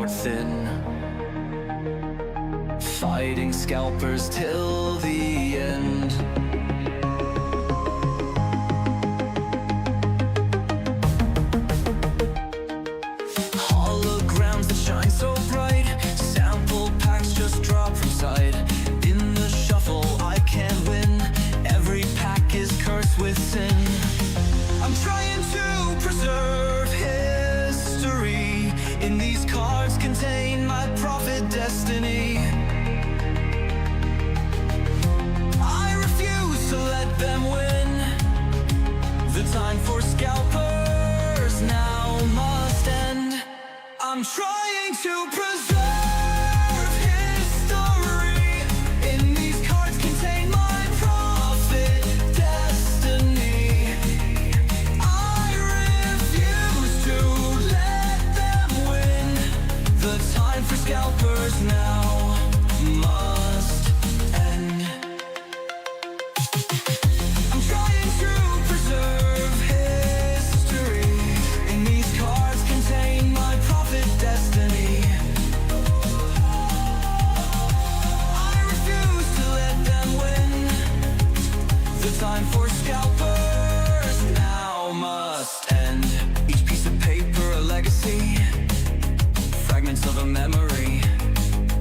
cardboard thin, fighting scalpers till the end. Holograms that shine so bright, sample packs just drop from sight. In the shuffle I can't win, every pack is cursed with sin. I'm trying to preserve history, in these cards contain my prophet destiny. I refuse to let them win, the time for scalpers now must end. I'm trying to preserve history, in these cards contain my prophet destiny. I refuse to let them win, the time for scalpers now must end. I'm trying to preserve history, in these cards contain my prophet destiny. I refuse to let them win, the time for scalpers now must end. Each piece of paper a legacy, fragments of a memory,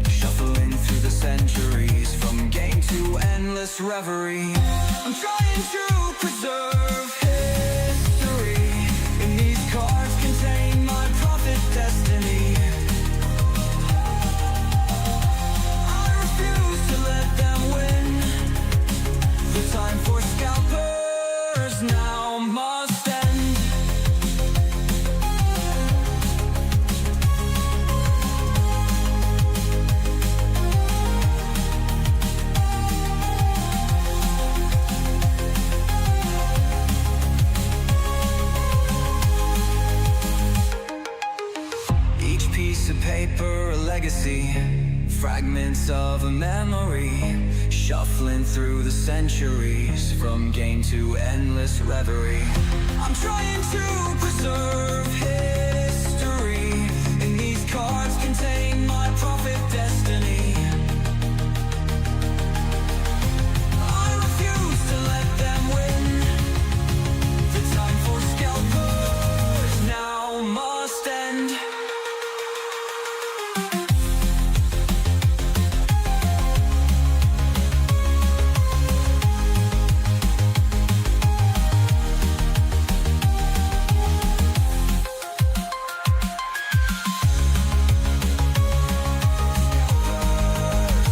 shuffling through the centuries, from game to endless reverie. I'm trying to preserve history, in these cards contain my prophet destiny. I refuse to let them win, the time for scalpers now must end. Each piece of paper a legacy, fragments of a memory, shuffling through the centuries, from game to endless reverie. I'm trying to preserve history, in these cards contain my prophet destiny. I refuse to let them win, the time for scalpers now must end.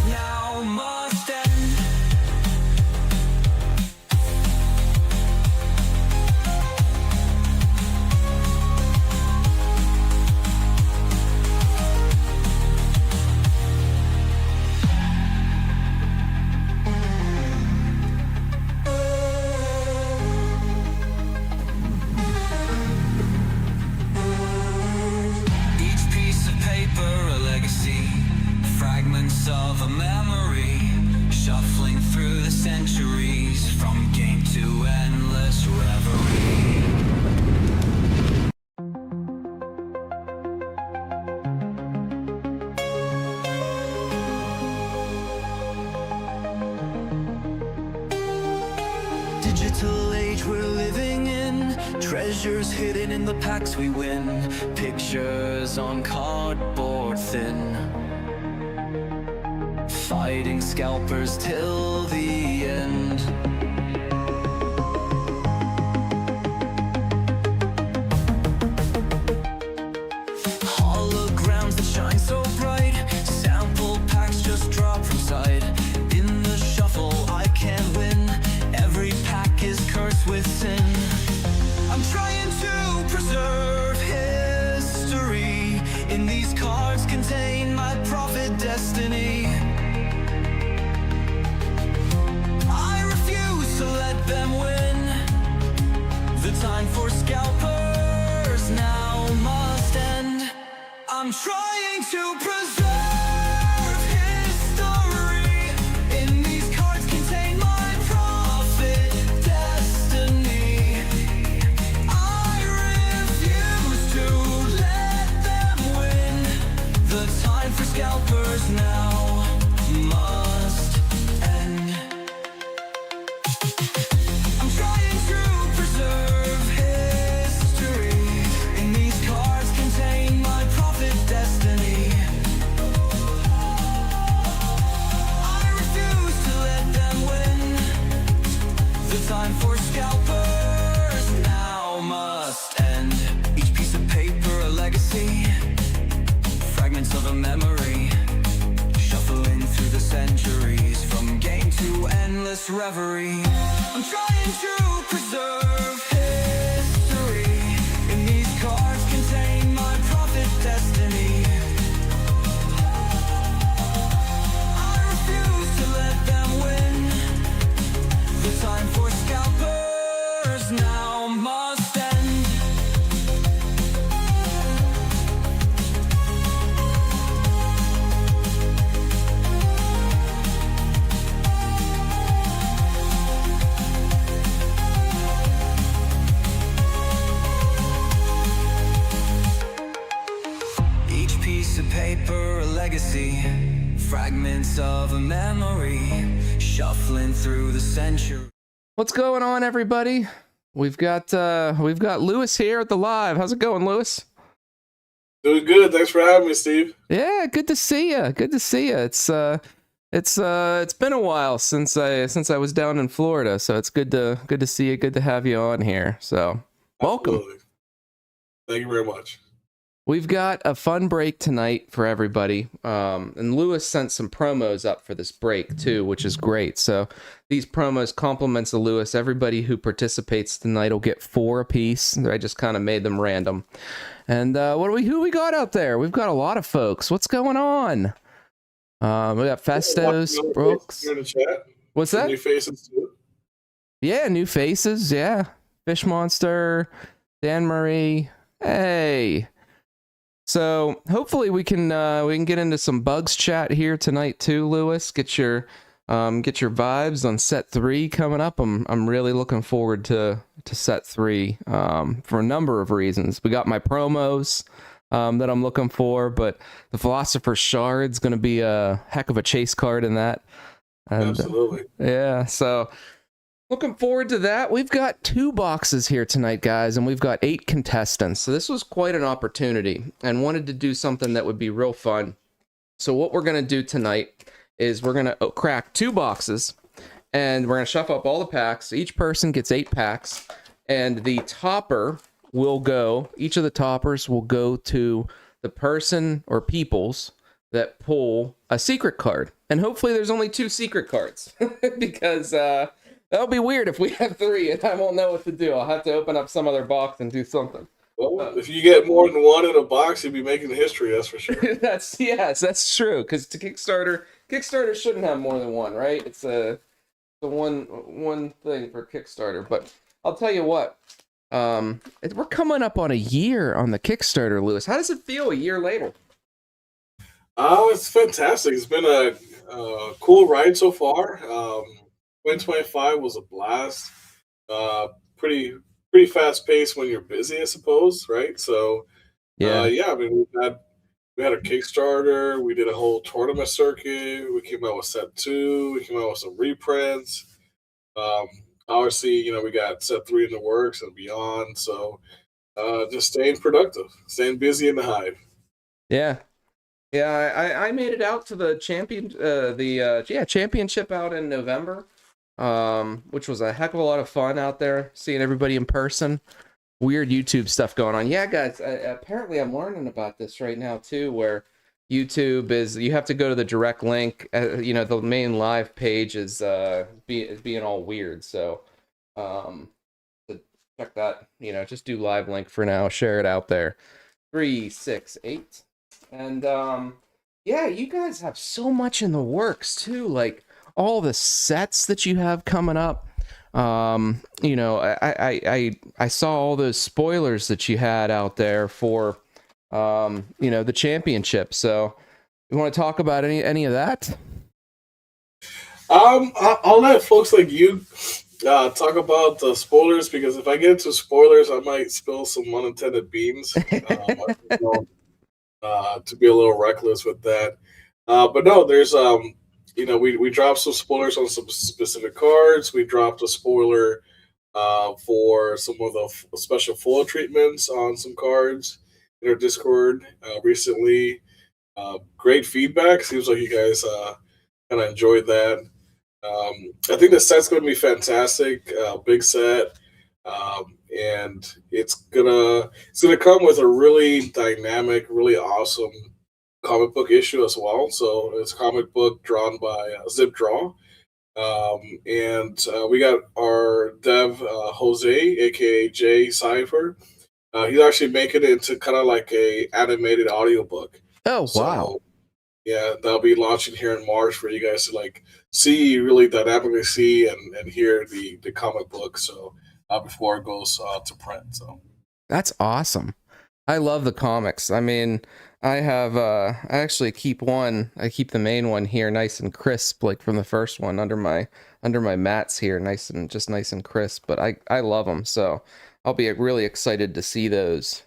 Now must end. Each piece of paper a legacy, fragments of a memory, shuffling through the centuries, from game to endless reverie. Digital age we're living in, treasures hidden in the packs we win, pictures on cardboard thin, fighting scalpers till the end. Holograms that shine so bright, sample packs just drop from sight. In the shuffle I can't win, every pack is cursed with sin. I'm trying to preserve history, in these cards contain my prophet destiny. I refuse to let them win, the time for scalpers now must end. I'm trying to preserve history, in these cards contain my prophet destiny. I refuse to let them win, scalpers now must end. I'm trying to preserve history, and these cards contain my prophet destiny. I refuse to let them win. The time for scalpers now must end. Each piece of paper a legacy, fragments of a memory, shuffling through the centuries, from game to endless reverie. I'm trying to preserve history, and these cards contain my prophet destiny. I refuse to let them win. The time for scalpers now must end. Each piece of paper a legacy, fragments of a memory, shuffling through the centuries. What's going on, everybody? We've got Lewis here at the live. How's it going, Lewis? Doing good. Thanks for having me, Steve. Yeah, good to see you. Good to see you. It's been a while since I was down in Florida, so it's good to see you. Good to have you on here. So welcome. Absolutely. Thank you very much. We've got a fun break tonight for everybody. And Lewis sent some promos up for this break too, which is great. So these promos compliments of Lewis. Everybody who participates tonight will get 4 apiece. I just kind of made them random. And who we got out there? We've got a lot of folks. What's going on? We got Festos, Brooks. Here in the chat. What's Some that? New faces too. Yeah, new faces. Yeah, Fish Monster, Dan Murray. Hey. So hopefully we can get into some bugs chat here tonight too, Lewis. Get your vibes on set 3 coming up. I'm really looking forward to set 3 for a number of reasons. We got my promos that I'm looking for, but the Philosopher Cards going to be a heck of a chase card in that. And, Absolutely. Yeah, so looking forward to that. We've got 2 boxes here tonight, guys, and we've got 8 contestants. So this was quite an opportunity and wanted to do something that would be real fun. So what we're going to do tonight is we're going to crack 2 boxes, and we're going to shuffle up all the packs. Each person gets 8 packs, and the topper will go, each of the toppers will go to the person or peoples that pull a secret card. And hopefully there's only 2 secret cards because that'll be weird if we have 3 and I won't know what to do. I'll have to open up some other box and do something. Well, if you get more than 1 in a box, you'll be making history. That's for sure. That's true. Because to Kickstarter shouldn't have more than 1, right? It's the one thing for Kickstarter. But I'll tell you what, we're coming up on a year on the Kickstarter, Lewis. How does it feel a year later? Oh, it's fantastic. It's been a cool ride so far. 2025 was a blast. Pretty fast paced when you're busy, I suppose, right? So, Yeah. I mean, we had a Kickstarter. We did a whole tournament circuit. We came out with set 2. We came out with some reprints. Obviously, we got set 3 in the works and beyond. So, just staying productive, staying busy in the hive. Yeah. Yeah, I made it out to the championship out in November, which was a heck of a lot of fun out there, seeing everybody in person. Weird YouTube stuff going on. Yeah, guys, apparently I'm learning about this right now too, where YouTube is, you have to go to the direct link. The main live page is being all weird. So, to check that, just do live link for now, share it out there. 3, 6, 8. And you guys have so much in the works too, like all the sets that you have coming up. I saw all those spoilers that you had out there for the championship. So you want to talk about any of that? I'll let folks like you talk about the spoilers, because if I get into spoilers, I might spill some unintended beans. to be a little reckless with that. But no, there's we dropped some spoilers on some specific cards. We dropped a spoiler for some of the special foil treatments on some cards in our Discord recently. Great feedback. Seems like you guys kind of enjoyed that. I think the set's going to be fantastic. Big set, and it's gonna come with a really dynamic, really awesome comic book issue as well. So it's a comic book drawn by Zip Draw. And we got our dev Jose, aka Jay Cipher. He's actually making it into kind of like a animated audiobook. Oh, So wow. yeah, that'll be launching here in March for you guys to like see, really dynamically see and hear the comic book. So before it goes to print. So That's awesome. I love the comics. I mean, I have I actually keep I keep the main one here nice and crisp, like from the first one under my mats here, nice and crisp, but I love them. So I'll be really excited to see those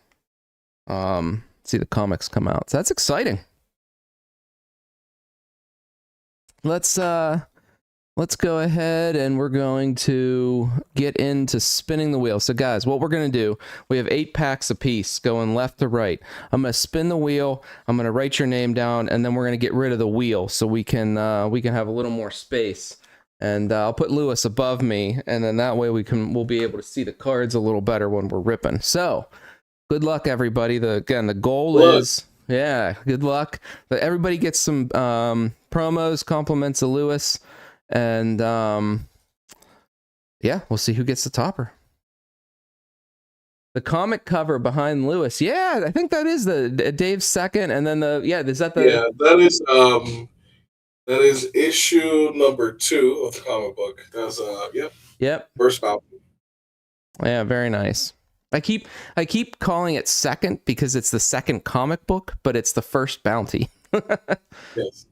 see the comics come out. So that's exciting. Let's go ahead and we're going to get into spinning the wheel. So guys, what we're going to do, we have 8 packs apiece going left to right. I'm going to spin the wheel. I'm going to write your name down, and then we're going to get rid of the wheel so we can have a little more space. And I'll put Lewis above me, and then that way we'll be able to see the cards a little better when we're ripping. So good luck, everybody. The goal is, yeah, good luck. But everybody gets some promos, compliments of Lewis. And yeah, we'll see who gets the topper. The comic cover behind Lewis. Yeah, I think that is the Dave's second, and then is that the that is issue number 2 of the comic book. That's yep. First bounty. Yeah, very nice. I keep calling it second because it's the second comic book, but it's the first bounty. Yes.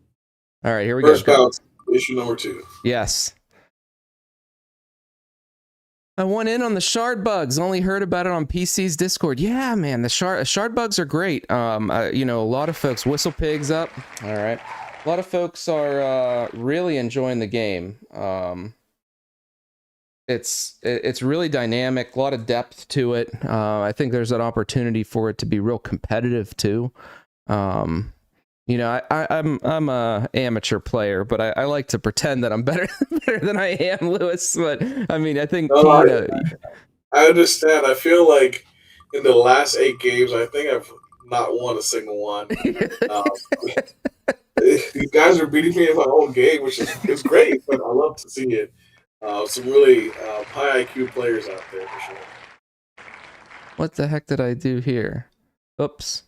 All right, here we First go. bounty. Issue number 2. Yes. I went in on the shard bugs. Only heard about it on PC's Discord. Yeah, man, the shard bugs are great. A lot of folks, Whistle Pigs up. All right, a lot of folks are really enjoying the game. It's really dynamic, a lot of depth to it. I think there's an opportunity for it to be real competitive too. I'm a amateur player, but I like to pretend that I'm better than I am, Lewis. But I mean, I think I understand. I feel like in the last 8 games, I think I've not won a single one. These guys are beating me in my own game, which is great, but I love to see it. Some really high IQ players out there for sure. What the heck did I do here? Oops.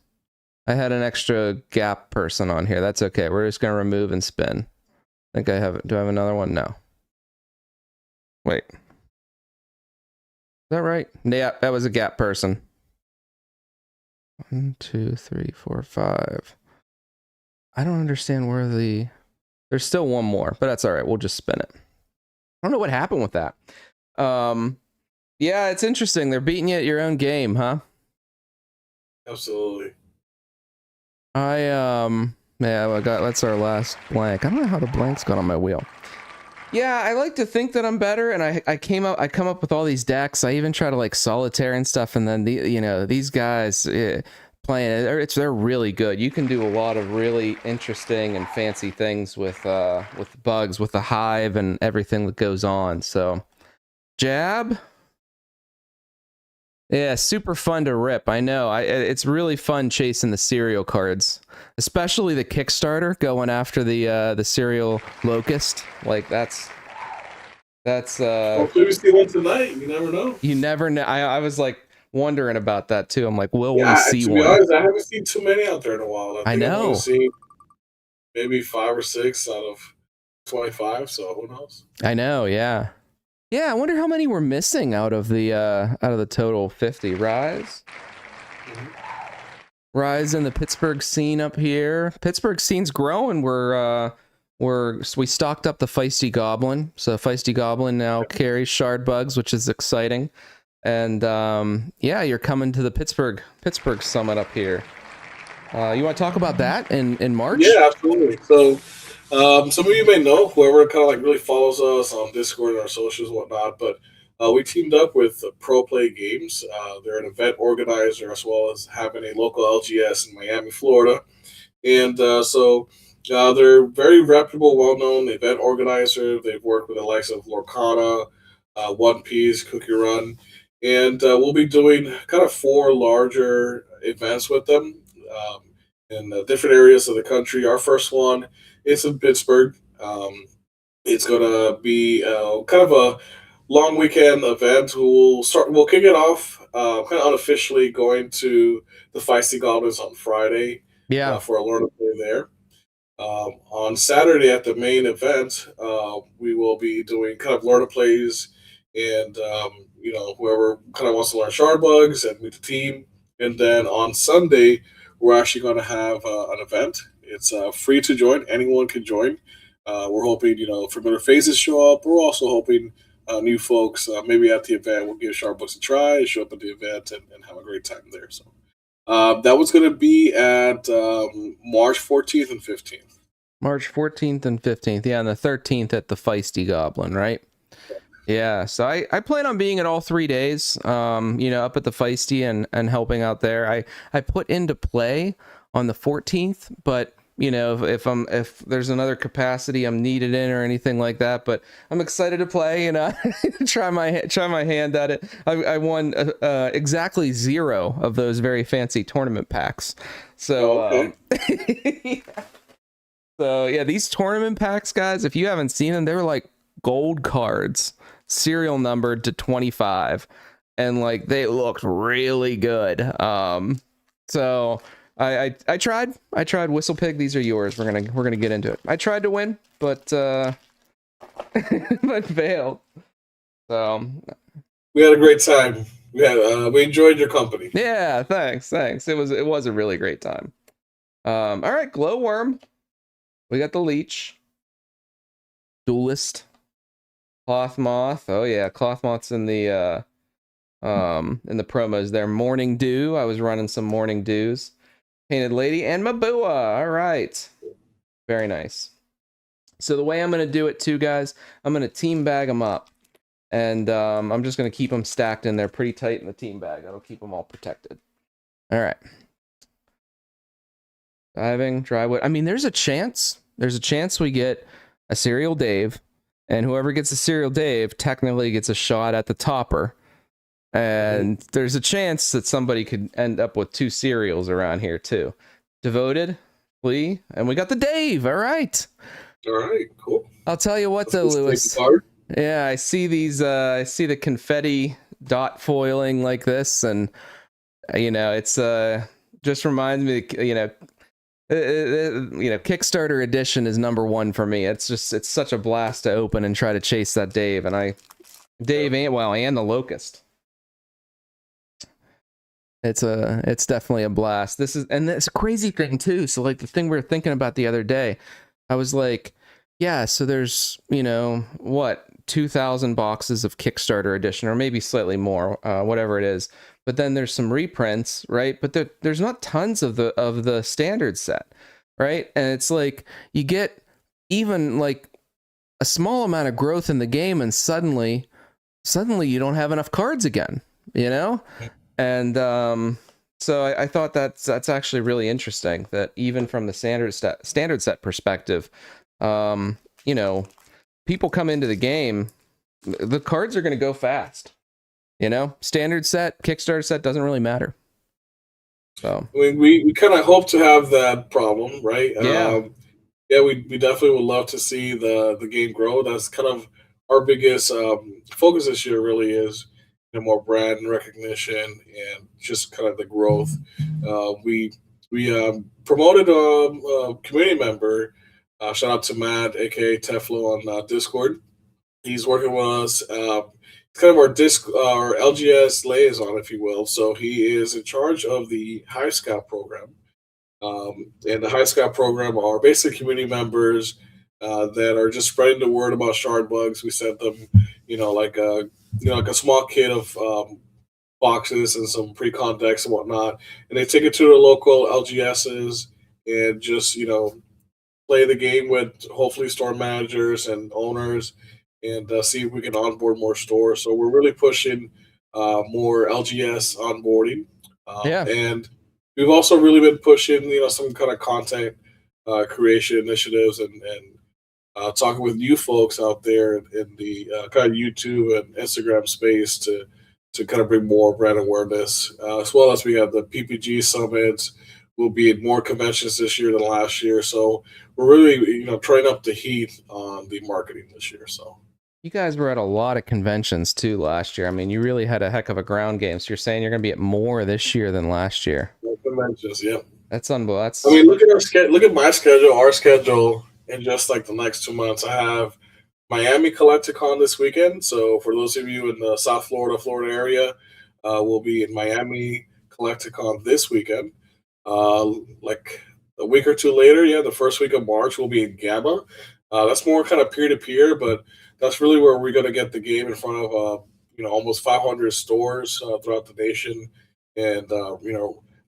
I had an extra gap person on here. That's okay. We're just going to remove and spin. I think I have it. Do I have another one? No. Wait. Is that right? Yeah, that was a gap person. 1, 2, 3, 4, 5. I don't understand where there's still one more, but that's all right. We'll just spin it. I don't know what happened with that. Yeah, it's interesting. They're beating you at your own game, huh? Absolutely. That's our last blank. I don't know how the blanks got on my wheel. Yeah, I like to think that I'm better, and I come up with all these decks. I even try to like solitaire and stuff, and then these guys playing it, they're really good. You can do a lot of really interesting and fancy things with bugs, with the hive and everything that goes on. So, jab. Yeah, super fun to rip. I know. It's really fun chasing the serial cards, especially the Kickstarter, going after the serial locust. Like that's. Hopefully we see one tonight. You never know. You never know. I was like wondering about that too. I'm like, will we see to one? Be honest, I haven't seen too many out there in a while. I know. I've only seen maybe 5 or 6 out of 25. So who knows? I know. Yeah. Yeah, I wonder how many we're missing out of the total 50. Rise in the Pittsburgh scene up here. Pittsburgh scene's growing. We stocked up the Feisty Goblin, so Feisty Goblin now carries shard bugs, which is exciting. And yeah, you're coming to the Pittsburgh Summit up here. You want to talk about that in March? Yeah, absolutely. So, some of you may know whoever kind of like really follows us on Discord and our socials and whatnot, but we teamed up with Pro Play Games. They're an event organizer as well as having a local LGS in Miami, Florida. And they're very reputable, well known event organizer. They've worked with the likes of Lorcana, One Piece, Cookie Run. And we'll be doing kind of four larger events with them in different areas of the country. Our first one is in Pittsburgh. It's going to be kind of a long weekend event. We'll kick it off kind of unofficially going to the Feisty Goblins on Friday Yeah. for a learn to play there. On Saturday at the main event, we will be doing kind of learn to plays and whoever kind of wants to learn shard bugs and meet the team. And then on Sunday, we're actually going to have an event. It's free to join. Anyone can join. We're hoping familiar faces show up. We're also hoping new folks maybe at the event will give shard bugs a try, show up at the event, and have a great time there. So. That was going to be at March 14th and 15th. March 14th and 15th. Yeah, and the 13th at the Feisty Goblin, right? Yeah, so I plan on being at all 3 days, up at the Feisty and helping out there. I put into play on the 14th, but if there's another capacity I'm needed in or anything like that, but I'm excited to play, try my hand at it. I won exactly 0 of those very fancy tournament packs. So Okay. so yeah, these tournament packs, guys, if you haven't seen them, they're like gold cards, serial numbered to 25, and like they looked really good. So I tried Whistlepig. These are yours. We're gonna get into it. I tried to win, but but failed. So We had a great time. We enjoyed your company. yeah, thanks. It was a really great time. All right, Glowworm. We got the Leech, Duelist, Cloth Moth. Oh yeah, Cloth Moth's in the promos there. Morning Dew. I was running some Morning Dews. Painted Lady and Mabua. All right. Very nice. So the way I'm going to do it too, guys, I'm going to team bag them up. And I'm just going to keep them stacked in there pretty tight in the team bag. That'll keep them all protected. All right. Diving, drywood. I mean, there's a chance we get a Serial Dave. And whoever gets a Serial Dave technically gets a shot at the topper. And there's a chance that somebody could end up with 2 cereals around here too. Devoted, Flea, and we got the Dave. All right. All right, cool. I'll tell you what, though, Lewis. Yeah, I see these. I see the confetti dot foiling like this, and it's just reminds me. Kickstarter edition is #1 for me. It's such a blast to open and try to chase that Dave, and and the Locust. It's definitely a blast. And it's a crazy thing too. So like the thing we were thinking about the other day, I was like, yeah, so there's, 2,000 boxes of Kickstarter edition, or maybe slightly more, whatever it is. But then there's some reprints, right? But there's not tons of the standard set, right? And it's like you get even like a small amount of growth in the game, and suddenly you don't have enough cards again, And so I thought that's actually really interesting that even from the standard set perspective, people come into the game, the cards are going to go fast. Standard set, Kickstarter set doesn't really matter. So we kind of hope to have that problem, right? Yeah. We definitely would love to see the game grow. That's kind of our biggest focus this year. Really is more brand recognition and just kind of the growth. We promoted a community member. Shout out to Matt, aka Teflo, on Discord. He's working with us. It's kind of our LGS liaison, if you will. So he is in charge of the High Scout program. And the High Scout program are basically community members that are just spreading the word about shard bugs. We sent them, like a small kit of boxes and some pre-con decks and whatnot, and they take it to the local LGSs and just play the game with hopefully store managers and owners, and see if we can onboard more stores. So we're really pushing more LGS onboarding, Yeah. and we've also really been pushing some kind of content creation initiatives and talking with you folks out there in the kind of YouTube and Instagram space to kind of bring more brand awareness, as well as we have the PPG summits. We'll be at more conventions this year than last year, so we're really turning up the heat on the marketing this year. So You guys were at a lot of conventions too last year. I mean, you really had a heck of a ground game. So you're saying you're going to be at more this year than last year. more conventions, yeah. That's unbelievable. I mean, look at our schedule. Look at my schedule, our schedule, in just like the next 2 months. I have Miami Collecticon this weekend. So for those of you in the South Florida area, we'll be in Miami Collecticon this weekend. Like a week or two later, yeah, the first week of March, we'll be in Gamma. That's more kind of peer to peer, but that's really where we're going to get the game in front of almost 500 stores throughout the nation, and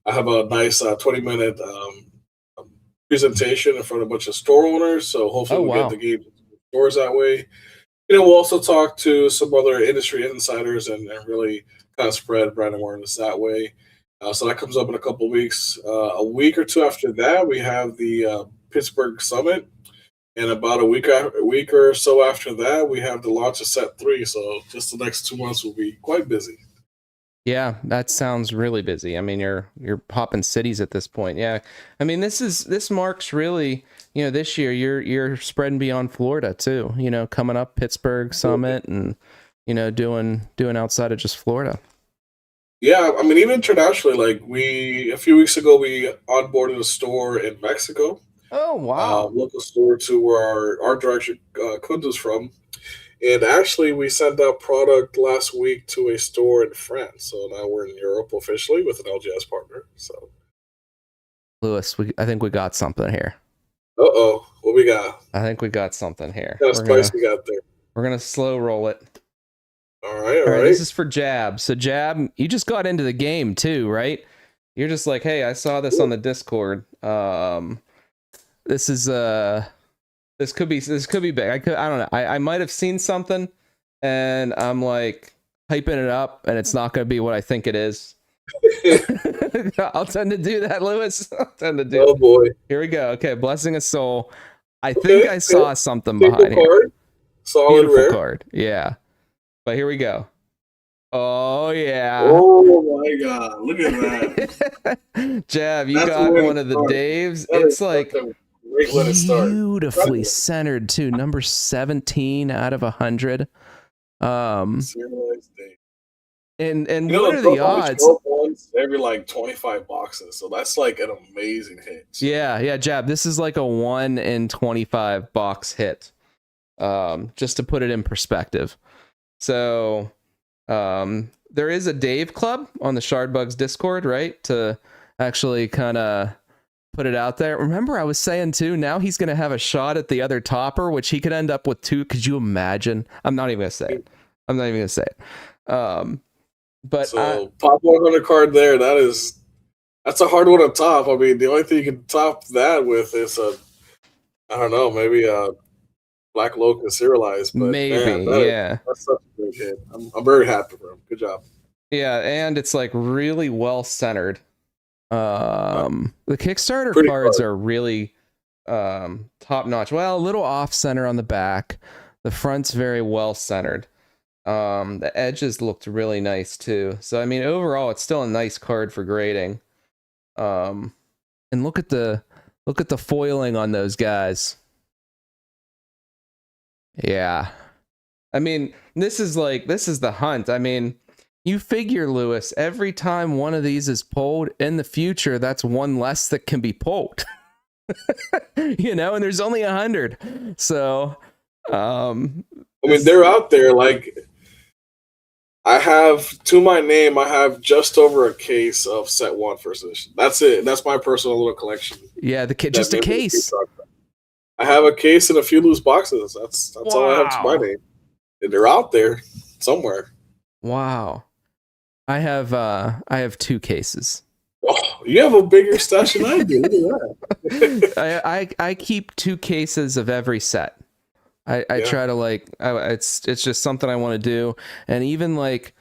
I have a nice 20-minute presentation in front of a bunch of store owners. So hopefully we'll get the game to stores that way. We'll also talk to some other industry insiders and really kind of spread brand awareness that way. So that comes up in a couple of weeks. A week or two after that, we have the Pittsburgh Summit. And about a week or so after that, we have the launch of Set 3. So just the next 2 months will be quite busy. Yeah, that sounds really busy. I mean, you're hopping cities at this point. Yeah, I mean, this marks really, this year you're spreading beyond Florida too. Coming up Pittsburgh Summit and doing outside of just Florida. Yeah, I mean, even internationally, like a few weeks ago, we onboarded a store in Mexico. Oh wow! Local store to where our art director Kunda's from. And actually, we sent out product last week to a store in France. So now we're in Europe officially with an LGS partner. So, Lewis, I think we got something here. Uh-oh, what we got? I think we got something here. What kind of spice we got there? We're gonna slow roll it. All right. This is for Jab. So Jab, you just got into the game too, right? You're just like, hey, I saw this on the Discord. This could be big. I don't know. I might have seen something, and I'm like hyping it up, and it's not going to be what I think it is. I'll tend to do that, Lewis. Oh boy. Here we go. Okay, Blessing of Soul. I think I saw something behind here. Card. Solid Beautiful rare card. Yeah. But here we go. Oh yeah. Oh my god. Look at that. Jab, you got one of the Daves. It's like beautifully centered too. Number 17 out of 100. And what are the odds? Every like 25 boxes, so that's like an amazing hit. Yeah, Jab. This is like a 1 in 25 box hit. Just to put it in perspective. So, there is a Dave Club on the Shardbugs Discord, right? To actually kind of put it out there. Remember, I was saying too, now he's going to have a shot at the other topper, which he could end up with 2. Could you imagine? I'm not even going to say it. But so top 100 card there. That's a hard one to top. I mean, the only thing you can top that with is maybe a Black Locust serialized. But maybe, man, that's such a great hit. I'm very happy for him. Good job. Yeah, and it's like really well centered. The Kickstarter cards are really top notch. Well, a little off center on the back. The front's very well centered. The edges looked really nice too. So I mean, overall, it's still a nice card for grading. And look at the foiling on those guys. Yeah, I mean, this is the hunt. I mean, you figure, Lewis, every time one of these is pulled in the future, that's one less that can be pulled. And there's only 100. So, I mean, they're out there. Like, I have, to my name, I have just over a case of Set 1 first edition. That's it. That's my personal little collection. Yeah, just a case. I have a case and a few loose boxes. That's all I have to my name. And they're out there somewhere. Wow. I have 2 cases. Oh, you have a bigger stash than I do. Look at that. I keep 2 cases of every set. I Yeah. try to it's just something I want to do, and even like,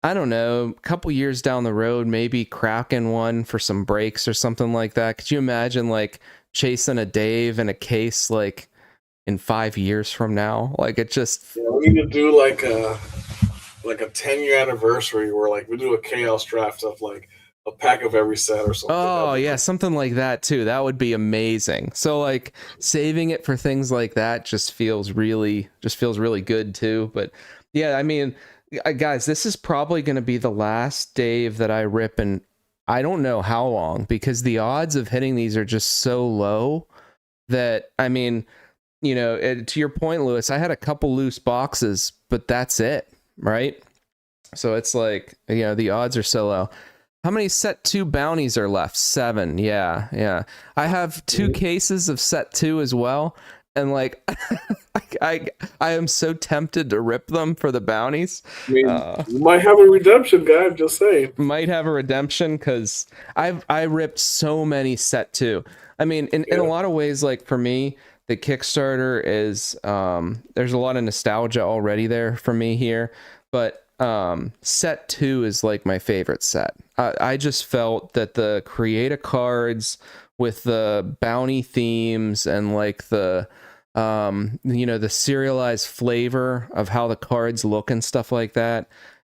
I don't know, a couple years down the road, maybe cracking one for some breaks or something like that. Could you imagine like chasing a Dave in a case like in 5 years from now? Like it just, Yeah, we need to do like a 10-year anniversary where like we do a chaos draft of like a pack of every set or something. oh That'd be yeah, cool. something like that too. That would be amazing. So like saving it for things like that just feels really good too. But yeah, I mean, guys, this is probably going to be the last Dave that I rip, and I don't know how long, because the odds of hitting these are just so low that, I mean, you know, to your point, Lewis, I had a couple loose boxes, but that's it, right? So it's like, you know, the odds are so low. How many set 2 bounties are left? 7. Yeah. I have 2 cases of set 2 as well. And like, I am so tempted to rip them for the bounties. I mean, you might have a redemption, guy. I'm just saying. Might have a redemption, because I ripped so many set 2. I mean, in a lot of ways, like for me, the Kickstarter is there's a lot of nostalgia already there for me here, but set 2 is like my favorite set. I just felt that the creator cards with the bounty themes and like the you know, the serialized flavor of how the cards look and stuff like that,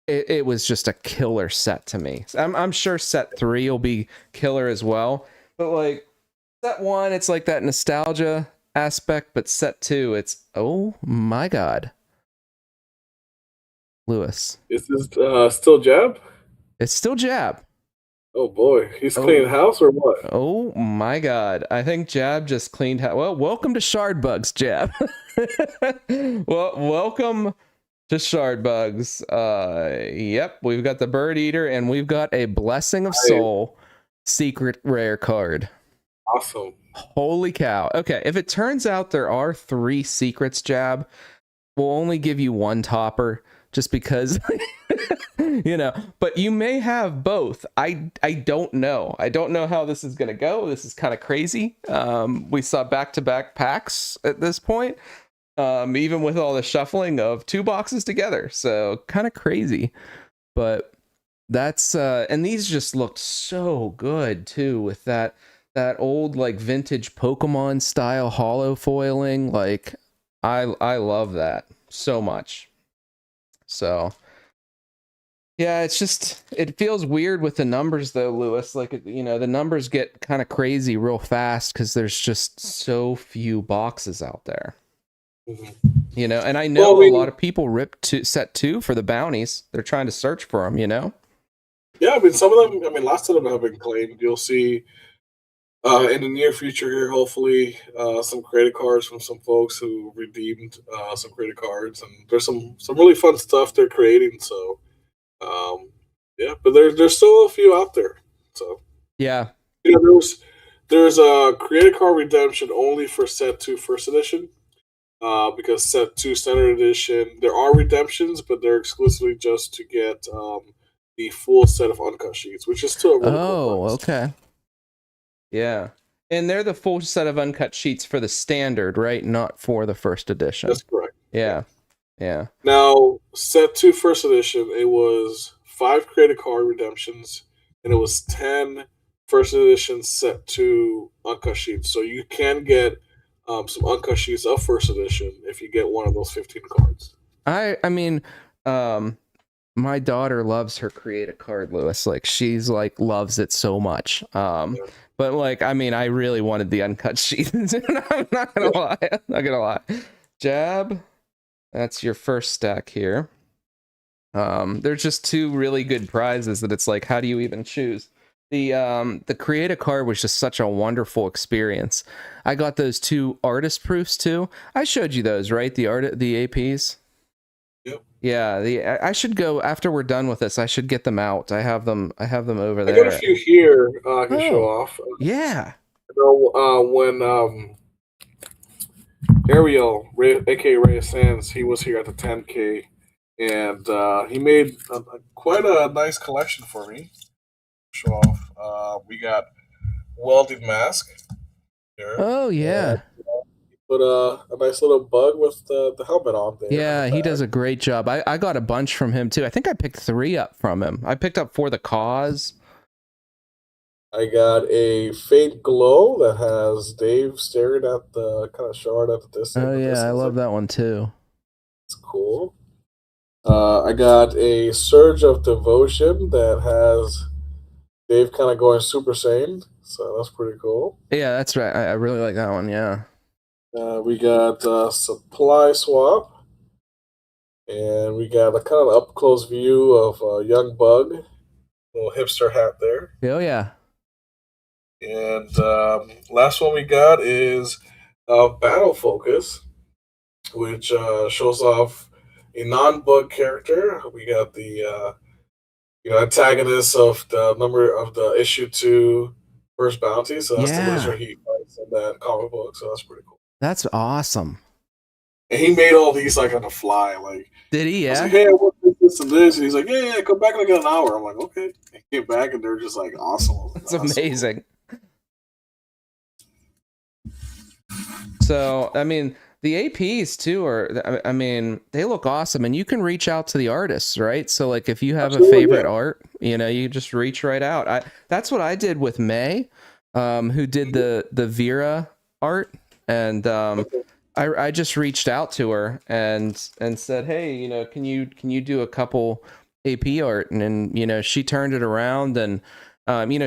it was just a killer set to me. I'm sure set 3 will be killer as well, but like set 1, it's like that nostalgia aspect, but set 2, it's, oh my god. Lewis, Is this still Jab? it's still Jab. Oh boy, he's Oh. cleaning house or what? Oh my god, I think Jab just cleaned well, welcome to Shard Bugs, Jab. Well, welcome to Shard Bugs. Yep, we've got the Bird Eater, and we've got a Blessing of Soul secret rare card. Awesome. Holy cow. Okay, if it turns out there are 3 secrets, Jab, we'll only give you 1 topper, just because, you know, but you may have both. I don't know. I don't know how this is going to go. This is kind of crazy. We saw back-to-back packs at this point, even with all the shuffling of 2 boxes together. So kind of crazy, but that's, and these just looked so good too, with that old like vintage Pokemon style holo foiling. Like I love that so much. So yeah, it's just, it feels weird with the numbers though, Lewis. Like, you know, the numbers get kind of crazy real fast because there's just so few boxes out there. Mhm. You know, and I know Well, I mean, a lot of people rip set 2 for the bounties. They're trying to search for them, you know? yeah, I mean, some of them, I mean, lots of them have been claimed. You'll see in the near future here, hopefully, some credit cards from some folks who redeemed some credit cards, and there's some really fun stuff they're creating. So, yeah, but there's still a few out there. So, Yeah. you know, there's a creator card redemption only for set 2 first edition, because set 2 standard edition there are redemptions, but they're exclusively just to get the full set of uncut sheets, which is still a really cool price. Okay. Yeah. And they're the full set of uncut sheets for the standard, right? Not for the first edition. That's correct. Yeah. Now, set 2 first edition, it was 5 creative card redemptions, and it was 10 first edition set 2 uncut sheets. So you can get some uncut sheets of first edition if you get one of those 15 cards. I mean, my daughter loves her creative card, Lewis. Like, she's like loves it so much. But like, I mean, I really wanted the uncut sheet. I'm not gonna lie. I'm not gonna lie. Jab, that's your first stack here. There's just 2 really good prizes that it's like, how do you even choose? The creative card was just such a wonderful experience. I got those 2 artist proofs too. I showed you those, right? The APs. Yep. Yeah, I should go after we're done with this. I should get them out. I have them over I there. got a few here I can show off. Yeah. You know, when Ariel, aka Ray of Sands, he was here at the 10K. and he made quite a nice collection for me. Show off. We got welding mask here, Oh and yeah. put a nice little bug with the helmet on there in the Yeah, he does back. a great job. I got a bunch from him too. I think I picked 3 up from him. I picked up For the Cause. I got a faint glow that has Dave staring at the kind of shard at the distance. Oh yeah, I love that one too. It's cool. I got a Surge of Devotion that has Dave kind of going Super Saiyan, so that's pretty cool. Yeah, that's right. I really like that one. Yeah. We got Supply Swap, and we got a kind of up close view of Young Bug, little hipster hat there. Oh yeah. And last one we got is Battle Focus, which shows off a non-bug character. We got the antagonist of the number of the issue 2 first bounty. So that's the Yeah. lizard he fights in that comic book. So that's pretty cool. That's awesome. And he made all these like on the fly. Like, Did he? I was Yeah. like, hey, I want this and this, and he's like, yeah, come back in like an hour. I'm like, okay. I came back and they're just like awesome. That's amazing. So, I mean, the APs too are, I mean, they look awesome, and you can reach out to the artists, right? So, like, if you have Absolutely, a favorite yeah. art, you just reach right out. That's what I did with May, who did the Vera art, and I just reached out to her and said, hey, can you do a couple AP art, and then she turned it around, and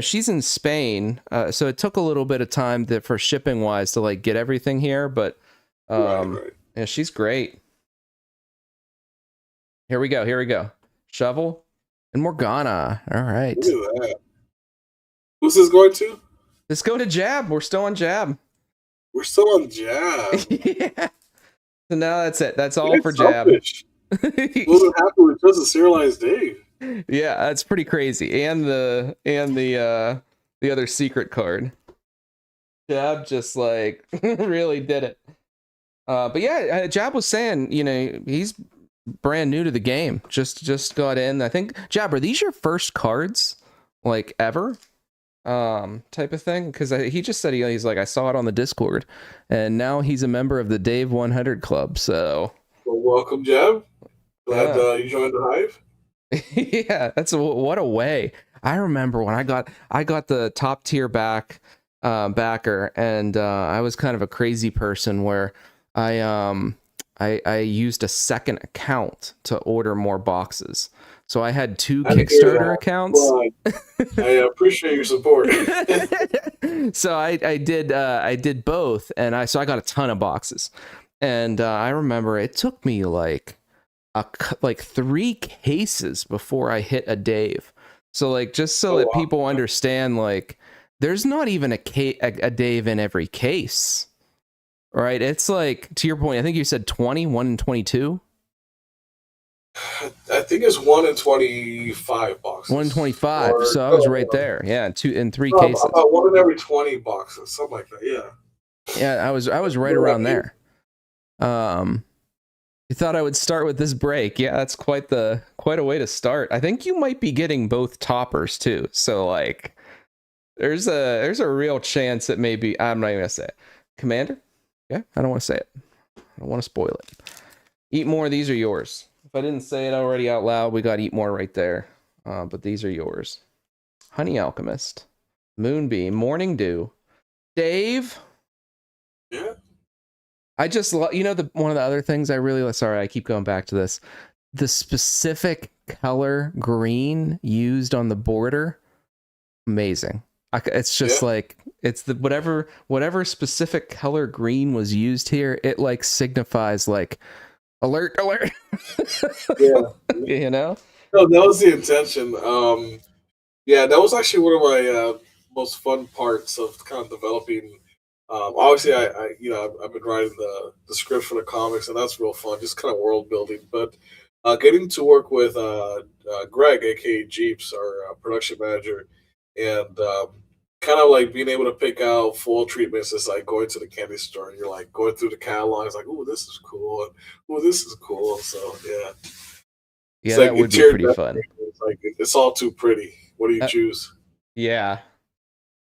she's in Spain, so it took a little bit of time for shipping wise to like get everything here, but Right. yeah, she's great. Here we go. Shovel and Morgana. All right. Look at that. Who's this going to? Let's go to Jab. We're still on Jab. We're still on Jab. Yeah. So now that's it. That's all You're for selfish. Jab. Wasn't happy with just a serialized Dave. Yeah, that's pretty crazy. And the other secret card. Jab just like really did it. But yeah, Jab was saying, he's brand new to the game. Just got in. I think, Jab, are these your first cards, like, ever? Type of thing? Because he just said he's like, I saw it on the Discord, and now he's a member of the Dave 100 Club. So, Well, welcome, Jeb. Glad you joined the hive. yeah, what a way. I remember when I got the top tier backer, and I was kind of a crazy person where I used a second account to order more boxes. So I had 2 Kickstarter accounts. Well, I appreciate your support. So I did both, and I got a ton of boxes. And I remember it took me like 3 cases before I hit a Dave. So like, just so that people understand, like, there's not even a Dave in every case. Right, it's like, to your point, I think you said 20, 1 in 22. I think it's 1 in 25 boxes. 1 in 25. So I was right there. Yeah, 2 in 3 cases. About 1 in every 20 boxes, something like that. Yeah. Yeah, I was right around there. You thought I would start with this break? Yeah, that's quite a way to start. I think you might be getting both toppers too. So like, there's a real chance that maybe, I'm not even gonna say it. Commander? Yeah, I don't want to say it. I don't want to spoil it. Eat more. These are yours. If I didn't say it already out loud, we got Eat More right there. But these are yours. Honey Alchemist, Moonbeam, Morning Dew, Dave. Yeah. I just love, one of the other things I really, sorry, I keep going back to this. The specific color green used on the border, amazing. It's just like, it's the whatever specific color green was used here, it like signifies like alert. Yeah. No, that was the intention. Yeah, that was actually one of my most fun parts of kind of developing. Obviously, I've been writing the script for the comics, and that's real fun, just kind of world building. But getting to work with Greg, aka Jeeps, our production manager, and kind of like being able to pick out full treatments is like going to the candy store and you're like going through the catalogs, like, oh, this is cool, and oh, this is cool. So yeah, Yeah, like that would be interior pretty fun. decorating. It's like it's all too pretty. What do you choose? Yeah.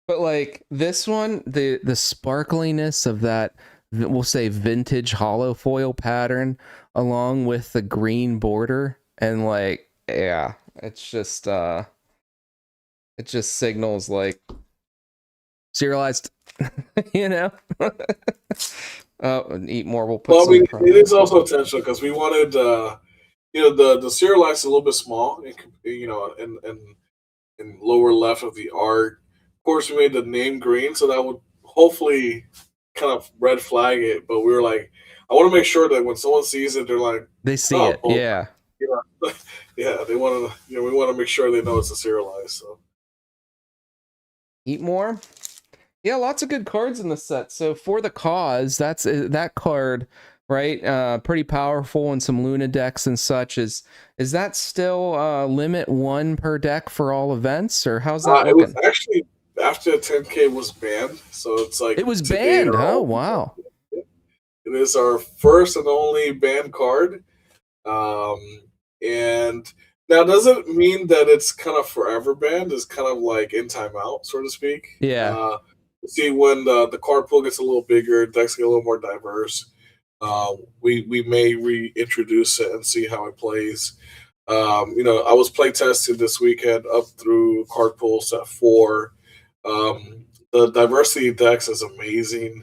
But like this one, the sparkliness of that, we'll say vintage hollow foil pattern, along with the green border, and like, yeah, it just signals like serialized, you know. Oh, and eat more. We'll put Well, I some mean, it promo. is also intentional because we wanted, the serialized is a little bit small, in lower left of the art. Of course, we made the name green, so that would hopefully kind of red flag it. But we were like, I want to make sure that when someone sees it, they're like, They see oh, it. well, Yeah. yeah, they want to, we want to make sure they know it's a serialized. So Eat more. Yeah, lots of good cards in the set. So for the cause, that's that card, right? Pretty powerful, and some Luna decks and such. Is that still limit 1 per deck for all events, or how's that it was looking? actually after the 10K was banned, so it's like It was today banned. or Oh, all. wow. It is our first and only banned card. Um, and now doesn't mean that it's kind of forever banned. It's kind of like in timeout, so to speak. Yeah. See, when the card pool gets a little bigger, decks get a little more diverse. We may reintroduce it and see how it plays. I was playtesting this weekend up through card pool set 4. The diversity of decks is amazing.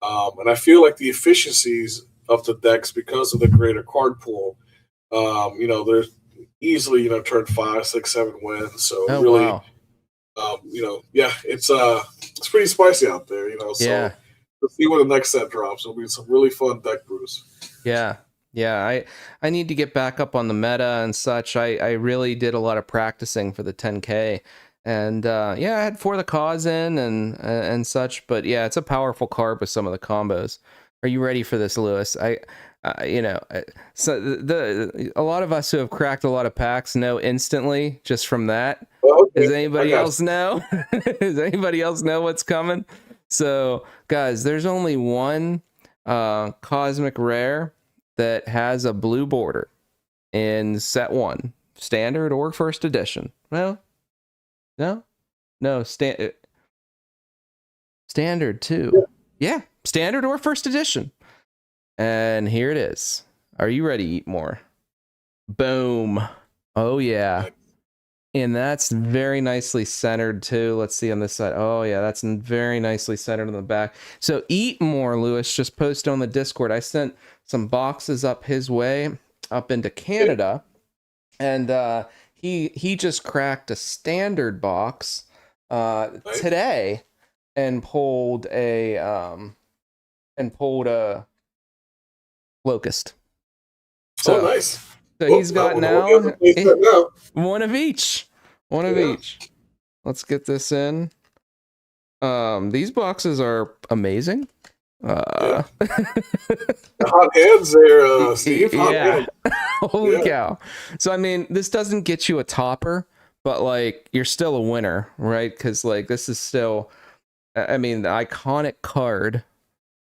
And I feel like the efficiencies of the decks because of the greater card pool, there's easily, turn 5, 6, 7 wins. So Oh, really, wow. yeah, it's pretty spicy out there, Yeah. so let's see when the next set drops. It'll be some really fun deck brews. Yeah. Yeah, I need to get back up on the meta and such. I really did a lot of practicing for the 10K. And yeah, I had For the Cause in and such, but yeah, it's a powerful card with some of the combos. Are you ready for this, Lewis? So a lot of us who have cracked a lot of packs know instantly just from that. Well, okay, Does I anybody got else know? Does anybody else know what's coming? So, guys, there's only one cosmic rare that has a blue border in set 1, standard or first edition. Well, no, standard too. Yeah, standard or first edition. And here it is. Are you ready to eat more? Boom. Oh yeah. And that's very nicely centered too. Let's see on this side. Oh yeah, that's very nicely centered on the back. So eat more, Lewis. Just posted on the Discord. I sent some boxes up his way, up into Canada, and he just cracked a standard box today and pulled a locust. So, nice. So he's got now one of each. One of each. Let's get this in. These boxes are amazing. Hot hands there, Steve. Hot hands. Holy cow. So I mean, this doesn't get you a topper, but like you're still a winner, right? Because like this is still, I mean, the iconic card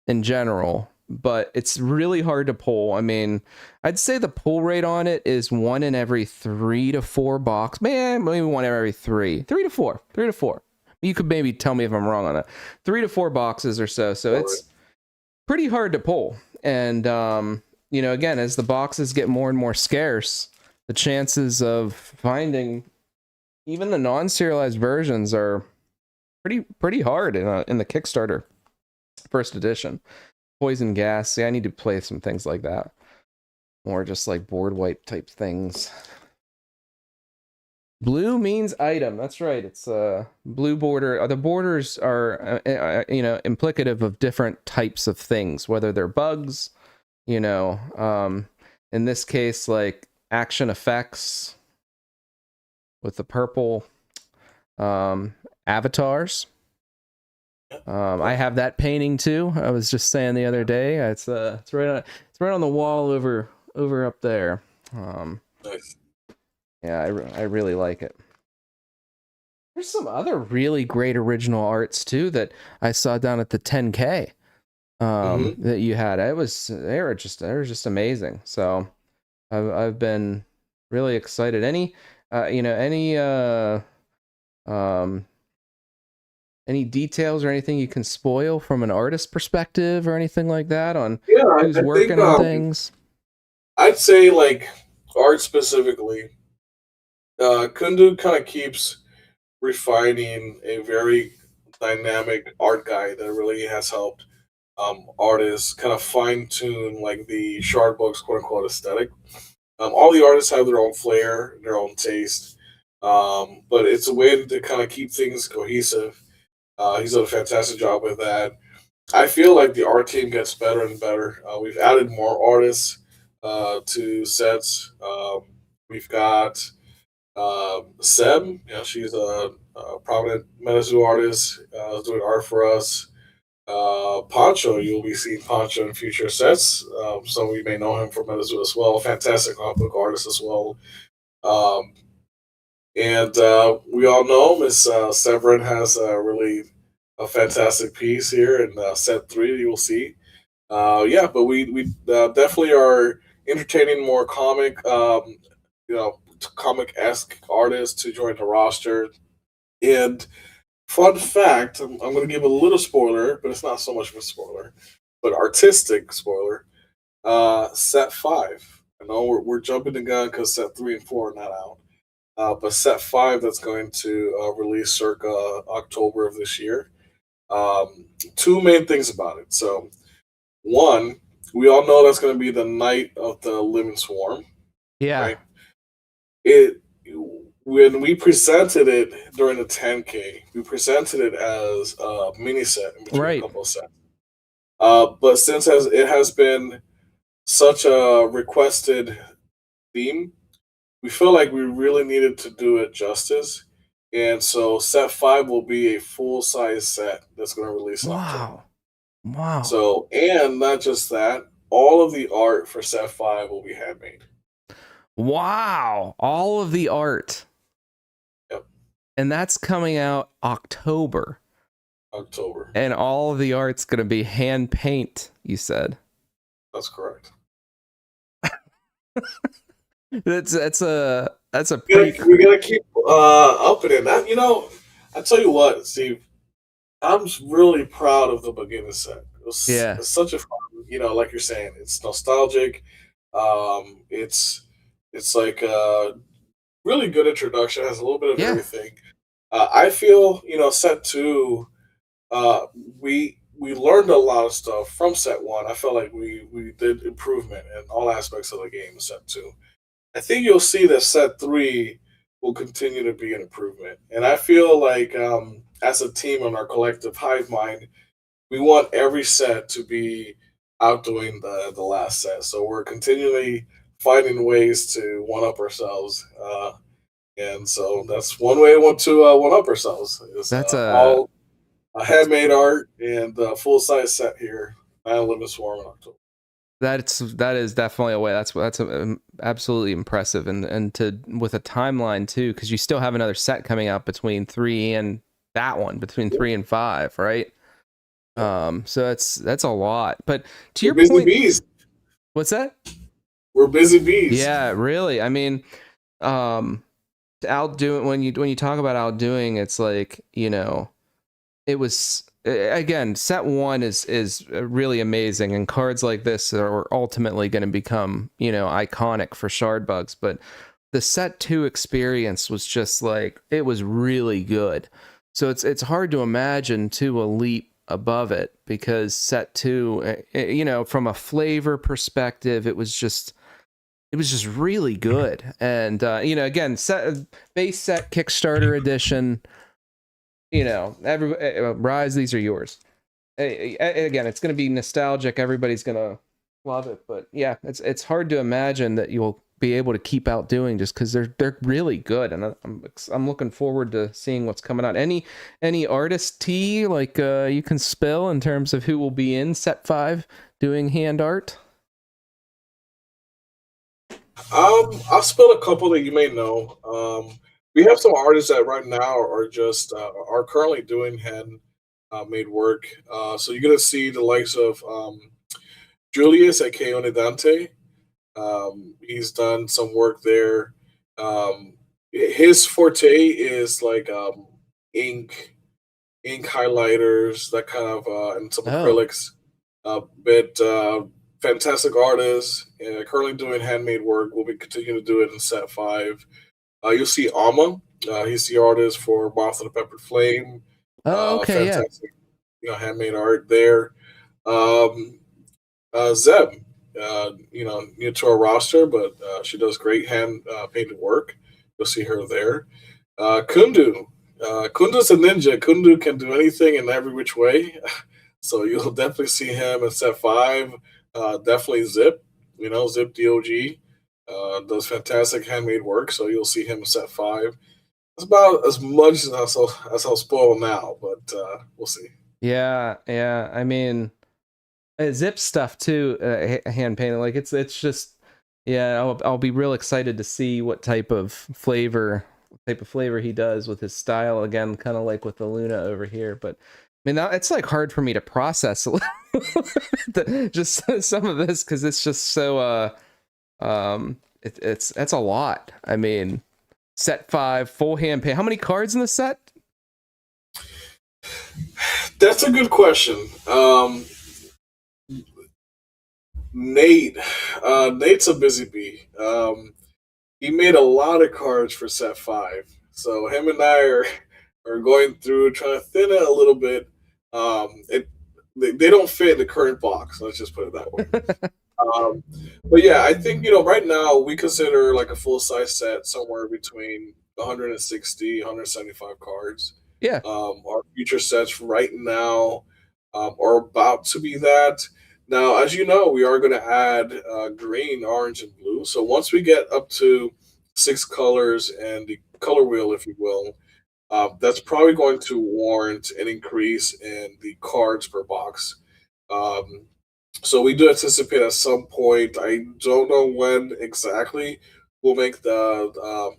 in general, but it's really hard to pull. I mean, I'd say the pull rate on it is 1 in every 3 to 4 box. Man, maybe 1 in every 3 to 4. You could maybe tell me if I'm wrong on that. 3 to 4 boxes or so. So it's pretty hard to pull. And, again, as the boxes get more and more scarce, the chances of finding even the non-serialized versions are pretty hard in the Kickstarter first edition. Poison gas. See, I need to play some things like that. More just like board wipe type things. Blue means item. That's right. It's a blue border. The borders are, implicative of different types of things, whether they're bugs, in this case, like action effects with the purple, avatars. I have that painting too. I was just saying the other day. It's right on the wall over up there. Nice. Yeah, I really like it. There's some other really great original arts too that I saw down at the 10K. That you had. They were just amazing. So I've been Really excited. Any um any details or anything you can spoil from an artist perspective or anything like that on Yeah, who's I think working on things? I'd say like art specifically. Kundu kind of keeps refining a very dynamic art guide that really has helped artists kind of fine tune like the shard books quote unquote aesthetic. All the artists have their own flair, their own taste, but it's a way to kind of keep things cohesive. He's done a fantastic job with that. I feel like the art team gets better and better. We've added more artists to sets. We've got Seb, she's a prominent Menazu artist, doing art for us. Pancho, you'll be seeing Pancho in future sets. Some of you may know him from Menazu as well. Fantastic comic book artist as well. Um, and we all know Miss Severin has really a fantastic piece here in set three. You will see. Yeah, but we definitely are entertaining more you know, comic esque artists to join the roster. And fun fact, I'm going to give a little spoiler, but it's not so much of a spoiler, but artistic spoiler. Set five. I know we're jumping the gun because set three and four are not out. But set five that's going to release circa October of this year. Two main things about it. So one, we all know that's going to be the night of the Living Swarm, Yeah. right? It when we presented it during the 10K, we presented it as a mini set in between Right. a couple of sets. But since it has been such a requested theme, we feel like we really needed to do it justice. And so set five will be a full size set that's going to release in October. Wow. So, and not just that, all of the art for set five will be handmade. Wow. All of the art. Yep. And that's coming out October. And all of the art's going to be hand paint, you said. That's correct. That's a we gotta keep upping it. I tell you what, Steve, I'm really proud of the beginning set. It's such a fun, like you're saying, it's nostalgic. It's like a really good introduction. It has a little bit of everything. I feel, set two, we learned a lot of stuff from set one. I felt like we did improvement in all aspects of the game in set two. I think you'll see that set three will continue to be an improvement. And I feel like as a team on our collective hive mind, we want every set to be outdoing the last set. So we're continually finding ways to one up ourselves. And so that's one way I want to one up ourselves. Is all handmade art and full size set here. 9/11 Swarm in October. That is definitely a way. That's absolutely impressive, and to with a timeline too, because you still have another set coming out between 3 and that one, between 3 and 5, right? So that's a lot. But to your point, bees. What's that? We're busy bees. Yeah, really. I mean, outdoing when you talk about outdoing, it's like it was. Again, set one is really amazing, and cards like this are ultimately going to become iconic for Shardbugs. But the set two experience was just like, it was really good. So it's hard to imagine a leap above it, because set two, from a flavor perspective, it was just really good. And again, base set Kickstarter edition. Rise, these are yours. Again, it's going to be nostalgic. Everybody's going to love it. But yeah, it's hard to imagine that you'll be able to keep outdoing, just because they're really good, and I'm looking forward to seeing what's coming out. Any artist tea like you can spill in terms of who will be in set 5 doing hand art? I'll spill a couple that you may know. We have some artists that right now are just are currently doing hand made work. So you're gonna see the likes of Julius at Keone Dante. He's done some work there. His forte is like ink highlighters, that kind of, and some Oh, acrylics. But fantastic artist, currently doing handmade work. We'll be continuing to do it in set five. You'll see Alma. He's the artist for Moth of the Peppered Flame. oh, okay, yeah. Fantastic, handmade art there. Um, Zeb, new to our roster, but she does great hand painted work. You'll see her there. Kundu. Kundu's a ninja. Kundu can do anything in every which way. So you'll definitely see him in set five. Definitely Zip. Zip DOG does fantastic handmade work. So you'll see him in set five. That's about as much as I'll spoil now, but we'll see. Yeah, yeah. I mean, zip stuff too, hand painted. Like it's just, yeah. I'll be real excited to see what type of flavor he does with his style. Again, kind of like with the Luna over here. But I mean, it's like hard for me to process a little just some of this because it's just so it's a lot. I mean, set 5, full hand paint. How many cards in the set? That's a good question. Nate, Nate's a busy bee. He made a lot of cards for set five, so him and I are going through trying to thin it a little bit. They don't fit in the current box. Let's just put it that way. But yeah, I think right now we consider like a full size set somewhere between 160, 175 cards. Yeah. Our future sets right now are about to be that. Now, as you know, we are going to add green, orange, and blue. So once we get up to 6 colors and the color wheel, if you will, that's probably going to warrant an increase in the cards per box. Um, so we do anticipate at some point. I don't know when exactly. We'll make the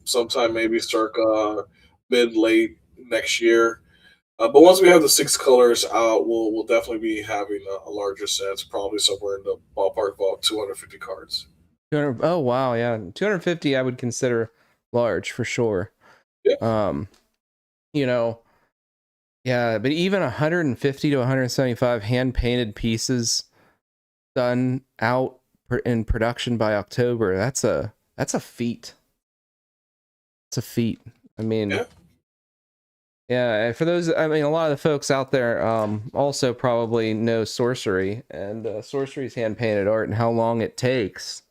sometime maybe circa mid late next year. But once we have the 6 colors out, we'll definitely be having a larger set. It's probably somewhere in the ballpark of about 250 cards. 200, oh wow, yeah. 250 I would consider large for sure. Yeah. You know, yeah, but even 150 to 175 hand painted pieces done out in production by October, that's a feat. It's a feat. I mean, yeah, for those, I mean, a lot of the folks out there also probably know sorcery, and sorcery's hand painted art and how long it takes,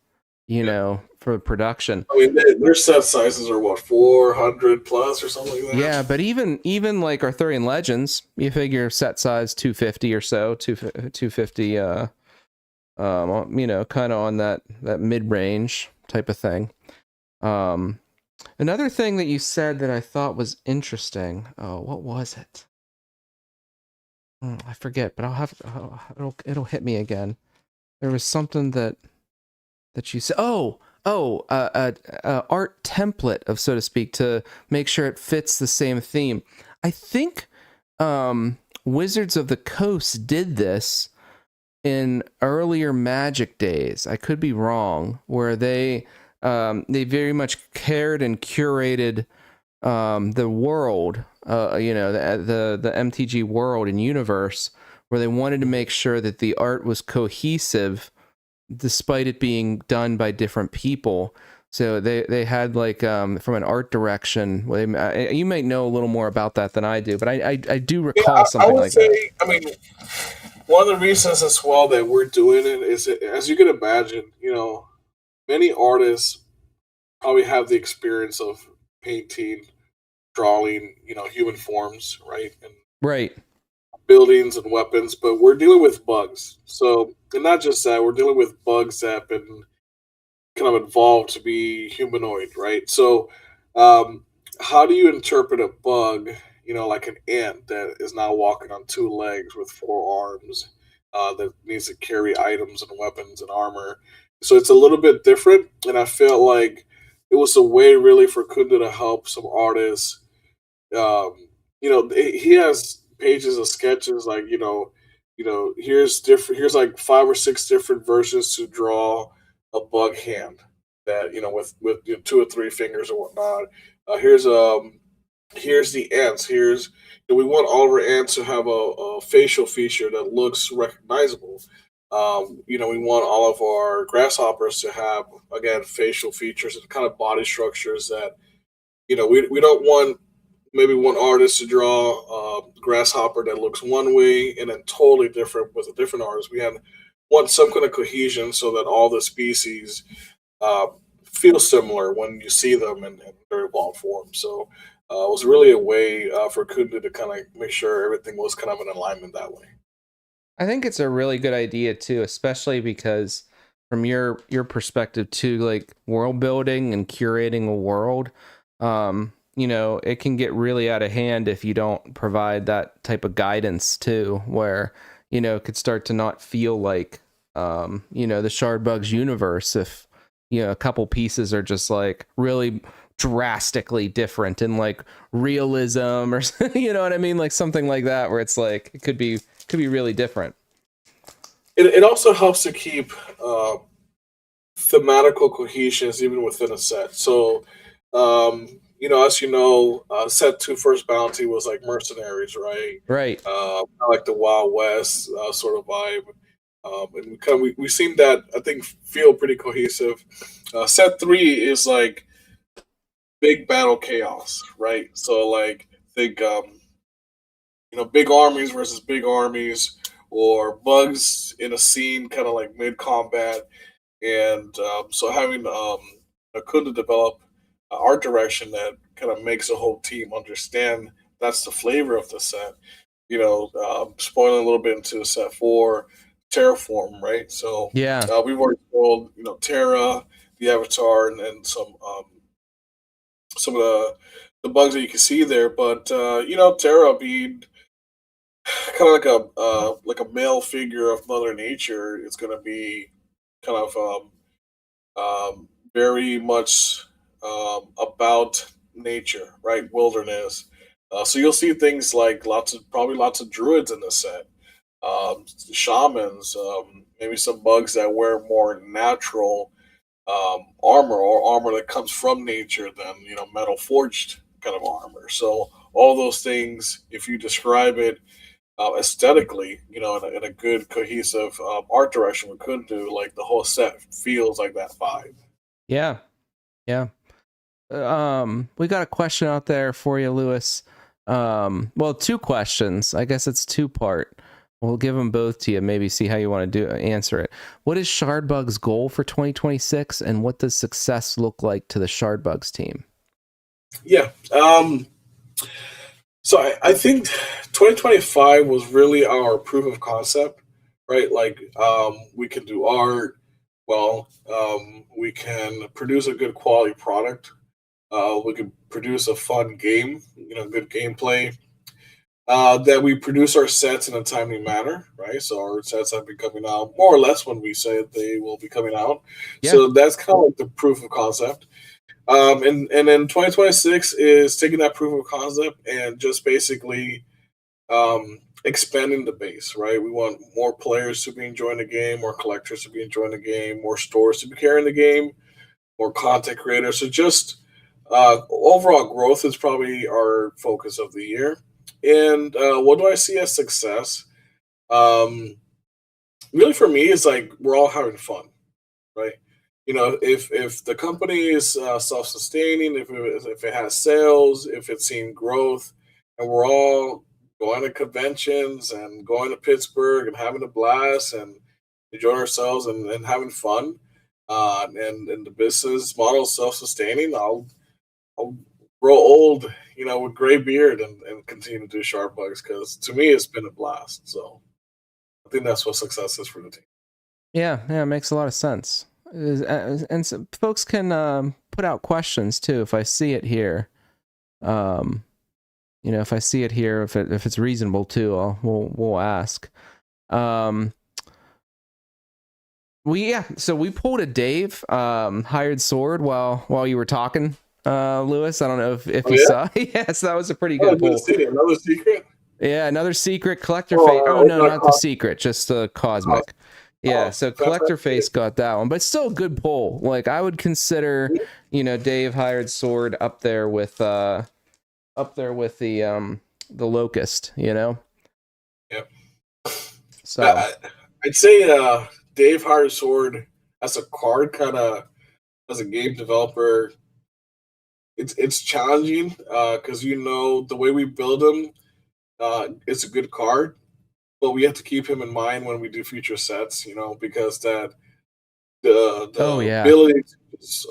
for production. I mean, their set sizes are what, 400 plus or something like that. Yeah, but even like Arthurian Legends, you figure set size 250 or so, 250, kind of on that mid range type of thing. Another thing that you said that I thought was interesting. Oh, what was it? I forget, but it'll hit me again. There was something that you said. Art template of, so to speak, to make sure it fits the same theme. I think Wizards of the Coast did this in earlier Magic days. I could be wrong, where they very much cared and curated the world, the MTG world and universe, where they wanted to make sure that the art was cohesive despite it being done by different people. So they had like from an art direction. You might know a little more about that than I do, but I do recall something like that. I mean, one of the reasons as well that we're doing it is, as you can imagine, many artists probably have the experience of painting, drawing, human forms, right? And Right. buildings and weapons, but we're dealing with bugs. So, and not just that, we're dealing with bugs that have been kind of evolved to be humanoid, right? So, how do you interpret a bug, like an ant that is now walking on 2 legs with 4 arms, that needs to carry items and weapons and armor? So it's a little bit different, and I felt like it was a way really for Kunda to help some artists. He has pages of sketches like here's like 5 or 6 different versions to draw a bug hand, that with 2 or 3 fingers or whatnot. Here's the ants. We want all of our ants to have a facial feature that looks recognizable. We want all of our grasshoppers to have, again, facial features and kind of body structures that, we don't want maybe one artist to draw a grasshopper that looks one way and then totally different with a different artist. Want some kind of cohesion so that all the species uh, feel similar when you see them in their evolved form. So it was really a way for Kundu to kind of make sure everything was kind of in alignment that way. I think it's a really good idea too, especially because from your perspective too, like world building and curating a world, it can get really out of hand if you don't provide that type of guidance too, where it could start to not feel like the Shardbugs universe if a couple pieces are just like really drastically different in like realism or you know what I mean, like something like that where it's like it could be really different. It also helps to keep thematical cohesions even within a set. So as set 2 First Bounty was like mercenaries, right? Right. Like the Wild West sort of vibe. And we seem that, I think, feel pretty cohesive. Set 3 is like big battle chaos, right? So like think big armies versus big armies, or bugs in a scene kind of like mid combat. And so having a Kundu develop art direction that kind of makes the whole team understand that's the flavor of the set. Spoiling a little bit into set 4, Terraform, right? So Yeah. We've already told Terra, the Avatar, and some of the bugs that you can see there. But Terra being kind of like a male figure of Mother Nature, it's going to be kind of very much about nature, right? Wilderness. So you'll see things like probably lots of druids in the set, shamans, maybe some bugs that wear more natural armor, or armor that comes from nature than metal forged kind of armor. So all those things, if you describe it aesthetically, in a good cohesive art direction, we could do like the whole set feels like that vibe. Yeah. We got a question out there for you, Lewis. Well, 2 questions. I guess it's 2-part. We'll give them both to you. Maybe see how you want to answer it. What is Shardbug's goal for 2026, and what does success look like to the Shardbugs team? Yeah. So I think 2025 was really our proof of concept, right? Like we can do art well. We can produce a good quality product. We can produce a fun game, good gameplay. That we produce our sets in a timely manner, right? So our sets have been coming out more or less when we say they will be coming out. Yeah. So that's kind of like the proof of concept. And then 2026 is taking that proof of concept and just basically expanding the base, right? We want more players to be enjoying the game, more collectors to be enjoying the game, more stores to be carrying the game, more content creators. So just overall growth is probably our focus of the year. And what do I see as success? Really, for me, it's like we're all having fun, right? If the company is self-sustaining, if it has sales, if it's seeing growth, and we're all going to conventions and going to Pittsburgh and having a blast and enjoying ourselves and having fun, and the business model is self-sustaining, I'll grow old, with gray beard and continue to do Shardbugs, because to me it's been a blast. So I think that's what success is for the team. Yeah, it makes a lot of sense. And so folks can put out questions too if I see it here. If I see it here, if it's reasonable too, we'll ask. So we pulled a Dave hired sword while you were talking, Lewis. I don't know if you saw. Yes, that was a pretty good pull. Another secret. Yeah, another secret collector fate. Oh no, not the secret, just the cosmic. Yeah, Oh, so Collector fantastic. Face got that one, but still a good pull. Like I would consider, Dave Hired Sword up there with the Locust, Yep. So I'd say Dave Hard Sword as a card, kind of as a game developer, it's challenging because the way we build him, it's a good card, but we have to keep him in mind when we do future sets, because that oh the yeah. ability to just,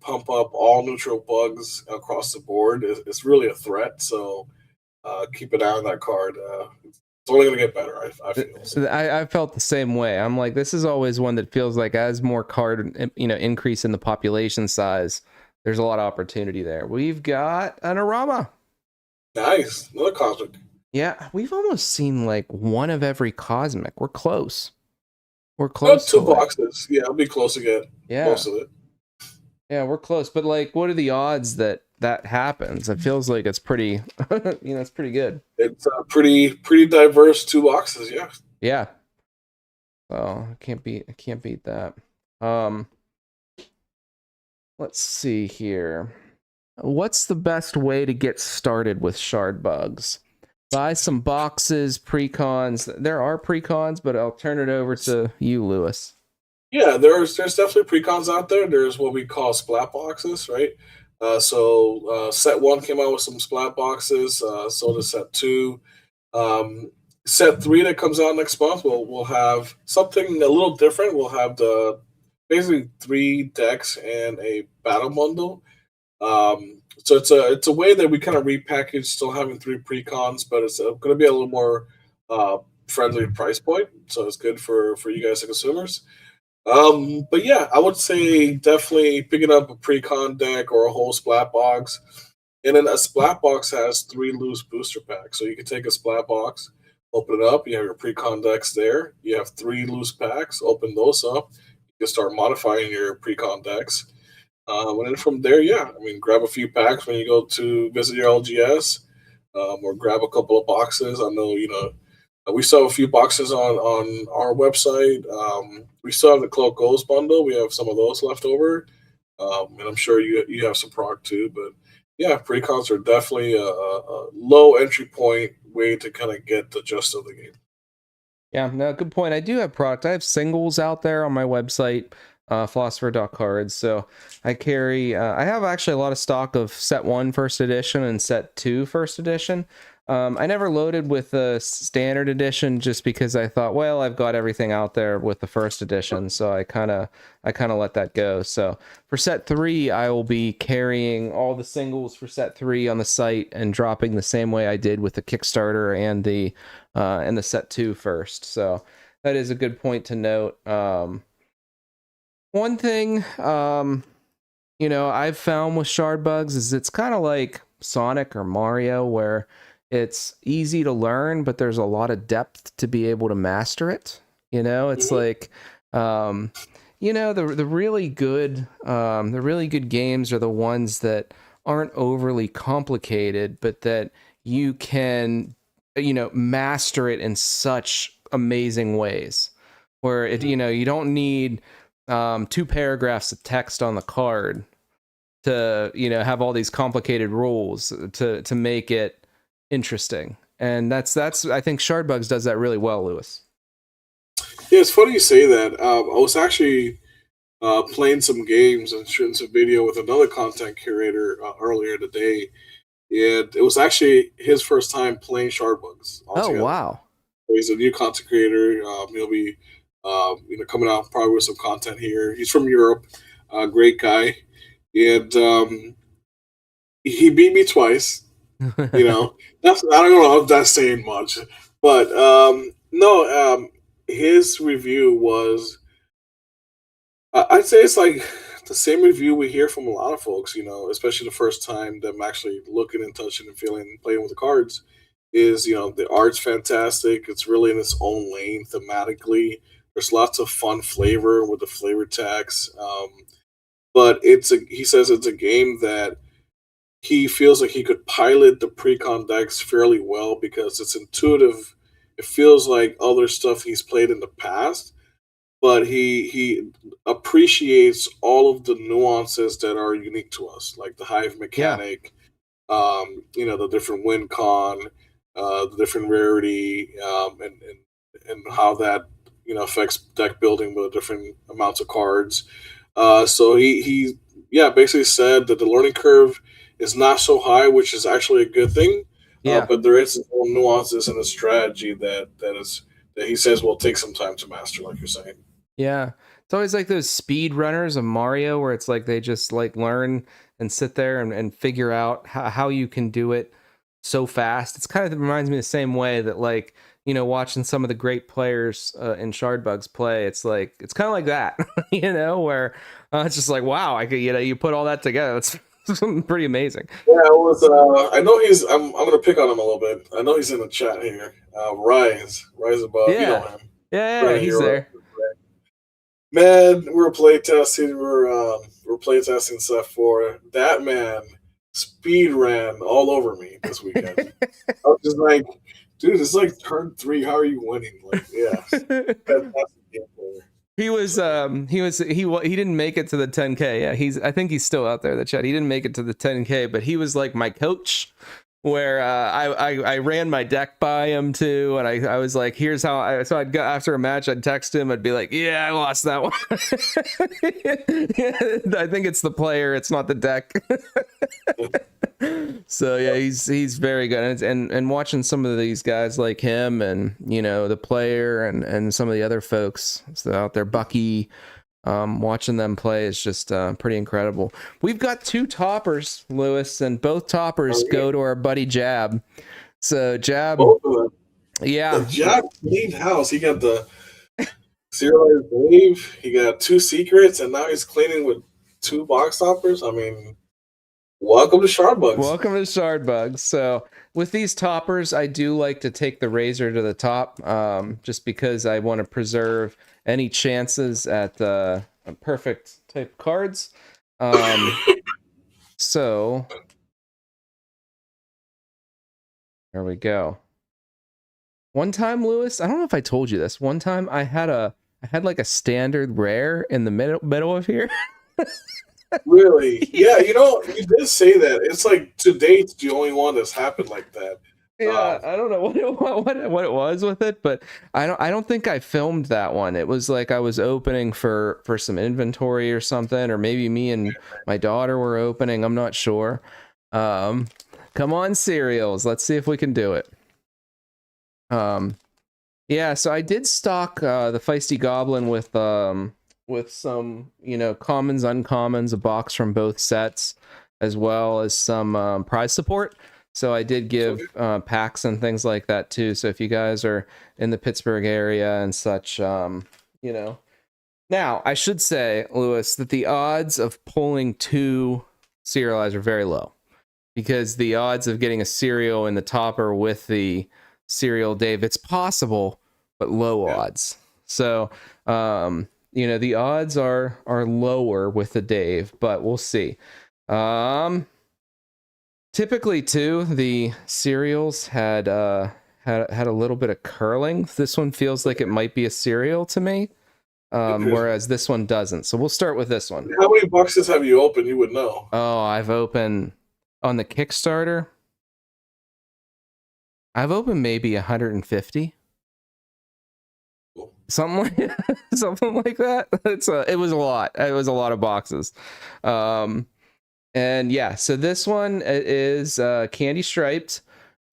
pump up all neutral bugs across the board is really a threat. So keep an eye on that card. It's only going to get better, I feel. So. I felt the same way. I'm like, this is always one that feels like as more card, increase in the population size, there's a lot of opportunity there. We've got an Arama. Nice, another cosmic. Yeah, we've almost seen like one of every cosmic. We're close. We're About close to two like, boxes. Yeah, I'll be close to get yeah, most of it. yeah, we're close. But like, what are the odds that that happens? It feels like it's pretty, it's pretty good. It's pretty diverse two boxes. Yeah. Yeah. Oh, I can't beat that. Um, let's see here. What's the best way to get started with shard bugs? Buy some boxes, precons. There are precons, but I'll turn it over to you, Lewis. Yeah, there's definitely precons out there. There's what we call splat boxes, right? Set one came out with some splat boxes. So does set two. Um, Set three that comes out next month, we'll have something a little different. We'll have the basically three decks and a battle bundle. So it's a way that we kind of repackage, still having three precons, but it's going to be a little more uh, friendly price point. So it's good for you guys, the consumers. But yeah, I would say definitely picking up a pre-con deck or a whole splat box. And then a splat box has three loose booster packs. So you can take a splat box, open it up, you have your pre-con decks there. You have three loose packs, open those up. You can start modifying your pre-con decks. And then from there, yeah, I mean, grab a few packs when you go to visit your LGS, or grab a couple of boxes. I know, we still have a few boxes on our website. We still have the Cloak Ghost bundle. We have some of those left over, and I'm sure you have some product too. But yeah, pre-cons are definitely a low entry point way to kind of get the gist of the game. Yeah, no, good point. I do have product. I have singles out there on my website, Philosopher.cards. So I have actually a lot of stock of set one first edition and set two first edition. I never loaded with the standard edition just because I thought, well, I've got everything out there with the first edition, so I kind of let that go. So for set three, I will be carrying all the singles for set three on the site and dropping the same way I did with the Kickstarter and the set two first. So that is a good point to note. One thing, I've found with shard bugs is it's kind of like Sonic or Mario, where it's easy to learn, but there's a lot of depth to be able to master it. It's Mhm. like, the really good games are the ones that aren't overly complicated, but that you can, master it in such amazing ways. Where you don't need two paragraphs of text on the card to have all these complicated rules to make it interesting. And that's I think Shardbugs does that really well, Lewis. Yeah, it's funny you say that. I was actually playing some games and shooting some video with another content curator earlier today, and it was actually his first time playing Shardbugs Oh altogether. wow. He's a new content creator. He'll be coming out probably with some content here. He's from Europe, great guy, and he beat me twice. That's I don't know if that's saying much, but no, his review was. I'd say it's like the same review we hear from a lot of folks. Especially the first time them actually looking and touching and feeling playing with the cards. Is the art's fantastic. It's really in its own lane thematically. There's lots of fun flavor with the flavor text. But he says it's a game that he feels like he could pilot the pre-con decks fairly well because it's intuitive. It feels like other stuff he's played in the past, but he appreciates all of the nuances that are unique to us, like the hive Yeah. mechanic, the different win con, the different rarity, and how that affects deck building with different amounts of cards. So he yeah basically said that the learning curve is not so high, which is actually a good thing. Yeah. But there is some nuances in the strategy that he says will take some time to master, like you're saying. Yeah. It's always like those speed runners of Mario where it's like they just like learn and sit there and figure out how you can do it so fast. It's kind of reminds me the same way that like, watching some of the great players in Shardbugs play, it's like, it's kind of like that, where it's just like, wow, I could, you put all that together. That's pretty amazing. Yeah, it was. I know he's. I'm gonna pick on him a little bit. I know he's in the chat here. Rise above. You know Yeah. him. Yeah. Brennan, He's you're there. right. Man, we're playtesting. We're playtesting stuff for that man. Speed ran all over me this weekend. I was just like, dude, it's like turn 3. How are you winning? Like, yeah, fantastic game player. He didn't make it to the 10K. Yeah, I think he's still out there, the chat. He didn't make it to the 10K, but he was like my coach, where I ran my deck by him too, and I was like, here's how I'd go after a match, I'd text him, I'd be like, yeah, I lost that one. Yeah, I think it's the player, it's not the deck. So yeah, he's very good, and watching some of these guys like him, and the player, and some of the other folks out there, Bucky, watching them play is just pretty incredible. We've got 2 toppers, Lewis, and both toppers go to our buddy Jab. So Jab, Both of them. yeah, The Jab cleaned house. He got the serialized wave. He got 2 secrets, and now he's cleaning with 2 box toppers. I mean, welcome to Shardbugs. Welcome to Shardbugs. So with these toppers, I do like to take the razor to the top, just because I want to preserve any chances at a perfect type cards. So there we go. One time, Lewis, I don't know if I told you this. One time I had like a standard rare in the middle of here. Really? Yeah, you did say that. It's like to date the only one that's happened like that. Yeah, I don't know what it was with it, but I don't think I filmed that one. It was like I was opening for some inventory or something, or maybe me and my daughter were opening. I'm not sure. Come on, cereals. Let's see if we can do it. Yeah, so I did stock the Feisty Goblin with some commons, uncommons, a box from both sets, as well as some prize support. So I did give packs and things like that too. So if you guys are in the Pittsburgh area and such, Now, I should say, Lewis, that the odds of pulling 2 serialized are very low, because the odds of getting a serial in the topper with the serial Dave, it's possible, but low odds. So, the odds are lower with the Dave, but we'll see. Typically, too, the cereals had a little bit of curling. This one feels like it might be a cereal to me, whereas this one doesn't. So we'll start with this one. How many boxes have you opened? You would know. Oh, I've opened on the Kickstarter. I've opened maybe 150. Something like that. It was a lot. It was a lot of boxes. And yeah, so this one is candy striped.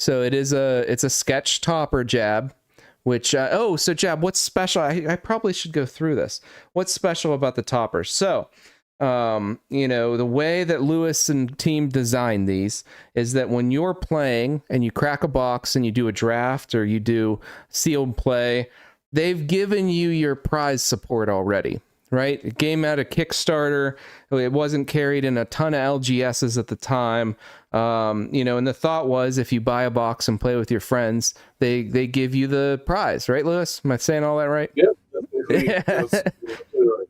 So it's a sketch topper, Jab, which so Jab, what's special? I probably should go through this. What's special about the topper? So the way that Lewis and team designed these is that when you're playing and you crack a box and you do a draft or you do sealed play, they've given you your prize support already. Right? It came out of Kickstarter. It wasn't carried in a ton of LGSs at the time. And the thought was, if you buy a box and play with your friends, they give you the prize, right, Lewis? Am I saying all that right? Yep. That's right.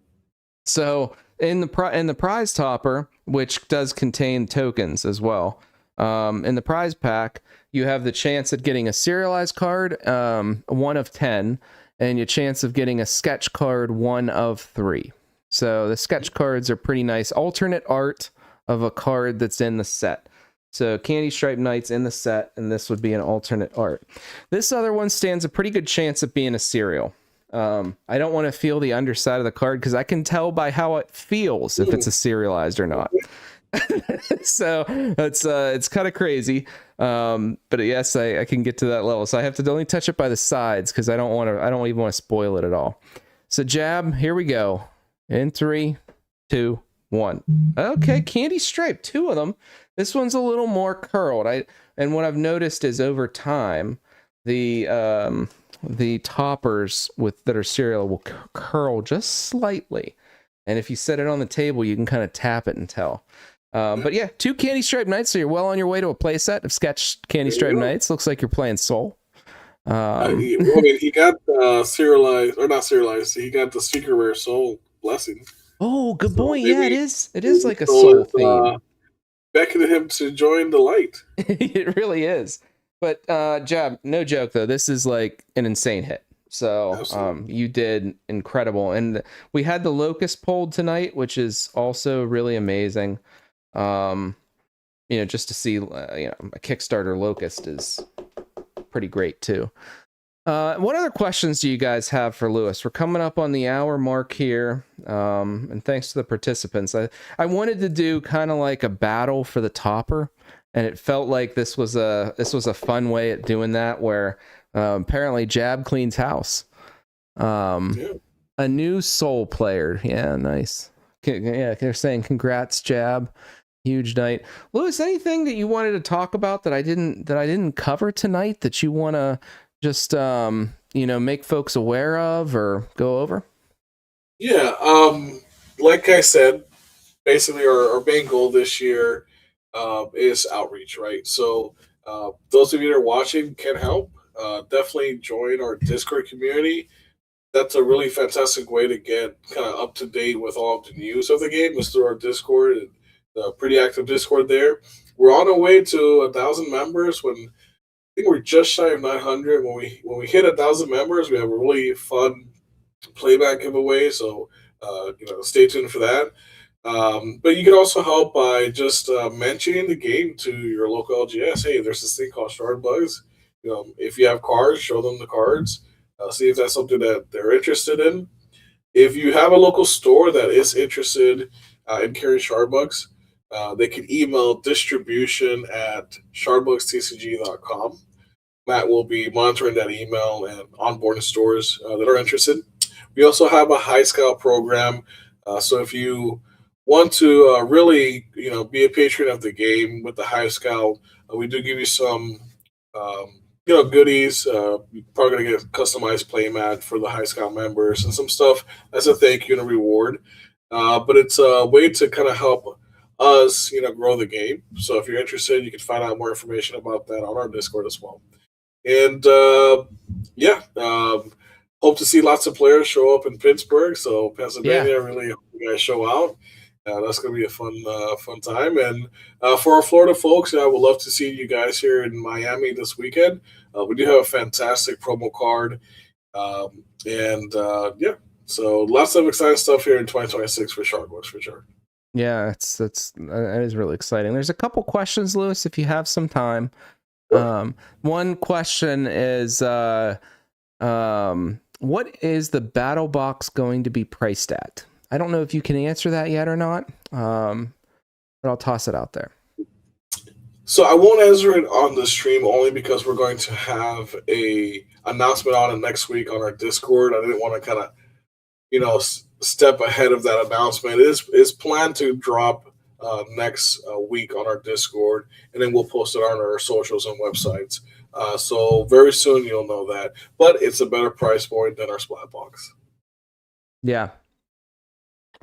So in the prize topper, which does contain tokens as well, in the prize pack, you have the chance at getting a serialized card, 1 of 10. and your chance of getting a sketch card 1 of 3. So the sketch cards are pretty nice. Alternate art of a card that's in the set. So Candy Stripe Knight's in the set, and this would be an alternate art. This other one stands a pretty good chance of being a serial. I don't want to feel the underside of the card because I can tell by how it feels if it's a serialized or not. So it's kind of crazy. But yes, I can get to that level. So I have to only touch it by the sides because I don't even want to spoil it at all. So Jab, here we go. In 3, 2, 1. Okay, Candy Stripe, 2 of them. This one's a little more curled. And what I've noticed is over time, the toppers that are serial will curl just slightly. And if you set it on the table, you can kind of tap it and tell. But yeah, 2 Candy Stripe Knights, so you're well on your way to a playset of sketched Candy Stripe Knights. Looks like you're playing Soul. He got serialized, or not serialized, he got the Secret Rare Soul Blessing. Oh, good boy. Yeah, it is like a Soul theme. Beckoning him to join the light. It really is. But Jab, no joke though, this is like an insane hit. So you did incredible. And we had the Locust pulled tonight, which is also really amazing. Just to see a Kickstarter Locust is pretty great too. What other questions do you guys have for Lewis? We're coming up on the hour mark here. And thanks to the participants. I wanted to do kind of like a battle for the topper, and it felt like this was a fun way at doing that, where apparently Jab cleans house. A new Soul player. Yeah, nice. Yeah, they're saying congrats, Jab. Huge night. Lewis, anything that you wanted to talk about that I didn't cover tonight that you want to just make folks aware of or go over? Yeah, like I said, basically our main goal this year is outreach, right? So those of you that are watching can help. Definitely join our Discord community. That's a really fantastic way to get kind of up to date with all of the news of the game is through our Discord, and the pretty active Discord there. We're on our way to 1,000 members. When I think we're just shy of 900. When we hit 1,000 members, we have a really fun playback giveaway. So stay tuned for that. But you can also help by just mentioning the game to your local LGS. Hey, there's this thing called Shard Bugs. If you have cards, show them the cards. See if that's something that they're interested in. If you have a local store that is interested in carrying Shard Bugs, they can email distribution@shardbugstcg.com. Matt will be monitoring that email and onboarding stores that are interested. We also have a High Scout program. So if you want to really, be a patron of the game with the High Scout, we do give you some, goodies. You're probably going to get a customized playmat for the High Scout members and some stuff as a thank you and a reward. But it's a way to kind of help us, grow the game. So if you're interested, you can find out more information about that on our Discord as well. And hope to see lots of players show up in Pittsburgh. So Pennsylvania, really hope you guys show out. That's going to be a fun time. And for our Florida folks, I would love to see you guys here in Miami this weekend. We do have a fantastic promo card. So lots of exciting stuff here in 2026 for Sharkbooks for sure. Yeah, that is really exciting. There's a couple questions, Lewis, if you have some time. One question is, what is the battle box going to be priced at? I don't know if you can answer that yet or not, but I'll toss it out there. So I won't answer it on the stream only because we're going to have a announcement on it next week on our Discord. I didn't want to kind of, step ahead of that announcement. It is planned to drop next week on our Discord, and then we'll post it on our socials and websites. So very soon you'll know that. But it's a better price point than our Splat Box. Yeah.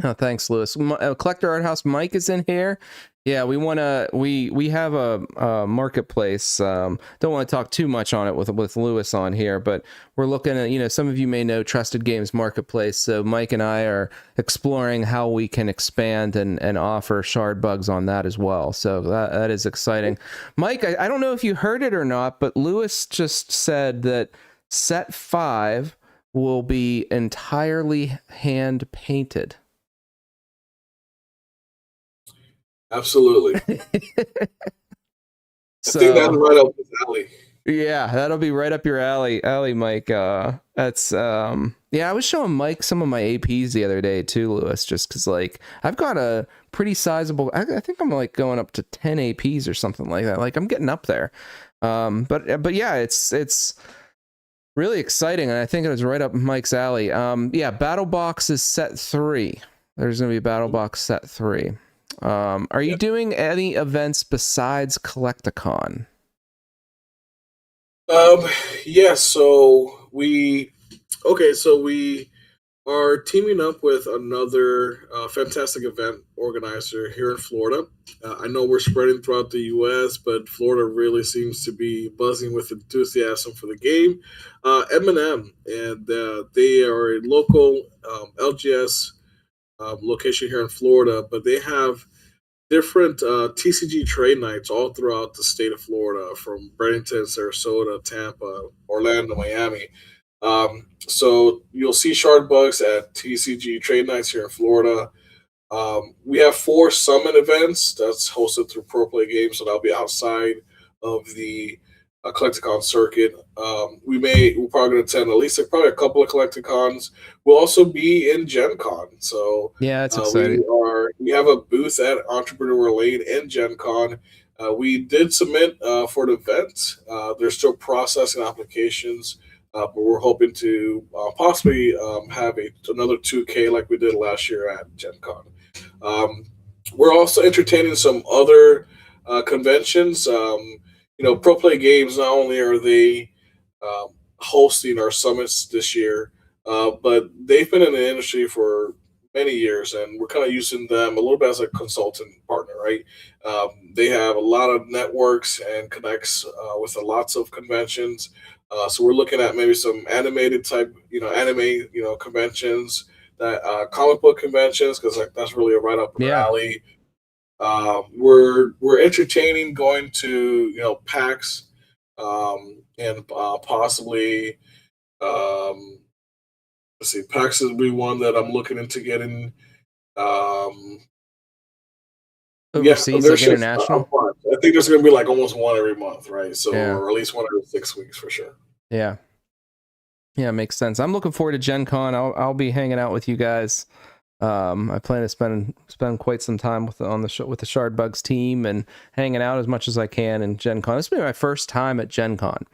Oh, thanks, Lewis. Collector Art House Mike is in here. Yeah, we have a marketplace. Don't want to talk too much on it with Lewis on here, but we're looking at, some of you may know Trusted Games Marketplace. So Mike and I are exploring how we can expand and offer Shard Bugs on that as well. So that is exciting. Mike, I don't know if you heard it or not, but Lewis just said that set 5 will be entirely hand painted. Absolutely. So, I think that's right up his alley. yeah, that'll be right up your alley, Mike. That's yeah, I was showing Mike some of my APs the other day too, Lewis, just because like I've got a pretty sizable. I think I'm like going up to 10 APs or something like that. Like I'm getting up there. But yeah, it's really exciting, and I think it was right up Mike's alley. Yeah, Battle Box is set 3. There's gonna be Battle Box set 3. Are you doing any events besides Collecticon? Yeah, so we are teaming up with another fantastic event organizer here in Florida. I know we're spreading throughout the U.S., but Florida really seems to be buzzing with enthusiasm for the game. M&M, and they are a local LGS location here in Florida, but they have different TCG trade nights all throughout the state of Florida, from Bradenton, Sarasota, Tampa, Orlando, Miami. So you'll see Shardbugs at TCG trade nights here in Florida. We have 4 summit events that's hosted through Pro Play Games, so that'll be outside of the Collecticon circuit. We're probably going to attend at least probably a couple of Collecticons. We'll also be in Gen Con. So Yeah, that's exciting. we have a booth at Entrepreneur Lane in Gen Con. We did submit for the event. They're still processing applications, but we're hoping to possibly have another 2K like we did last year at Gen Con. We're also entertaining some other conventions. Pro Play Games, not only are they hosting our summits this year, but they've been in the industry for many years, and we're kind of using them a little bit as a consultant partner, right? They have a lot of networks and connects with lots of conventions. So we're looking at maybe some animated type, anime, conventions, that comic book conventions, because that's really right up our alley. We're entertaining going to PAX, and possibly let's see, PAX would be one that I'm looking into getting. Overseas, like international. I think there's going to be like almost one every month, right? So or at least one every 6 weeks for sure. Yeah, makes sense. I'm looking forward to Gen Con. I'll be hanging out with you guys. I plan to spend quite some time with the Shardbugs team and hanging out as much as I can in Gen Con. This will be my first time at Gen Con.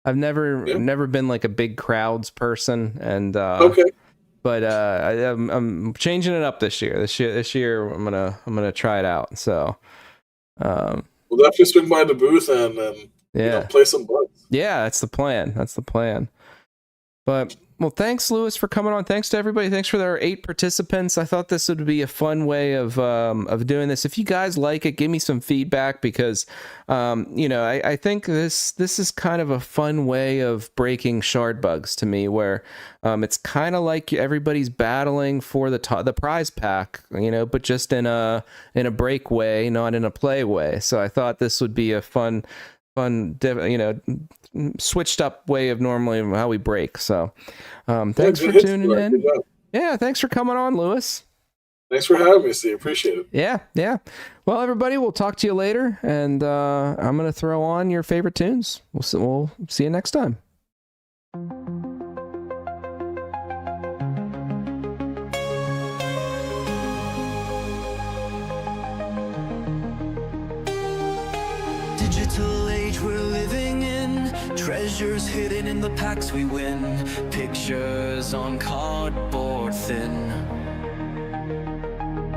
I've never been like a big crowds person, and but I'm changing it up this year. This year I'm gonna try it out. So we'll definitely swing by the booth and play some bugs. Yeah, that's the plan. But well, thanks, Lewis, for coming on. Thanks to everybody. Thanks for our 8 participants. I thought this would be a fun way of doing this. If you guys like it, give me some feedback, because I think this is kind of a fun way of breaking Shardbugs to me, where it's kind of like everybody's battling for the prize pack, but just in a break way, not in a play way. So I thought this would be a fun, switched up way of normally how we break. So thanks for tuning in. Yeah, thanks for coming on, Lewis. Thanks for having me, Steve. Appreciate it. Yeah. Well, everybody, we'll talk to you later, and I'm gonna throw on your favorite tunes. We'll see you next time. Digital age we're living in, treasures hidden in the packs we win, pictures on cardboard thin,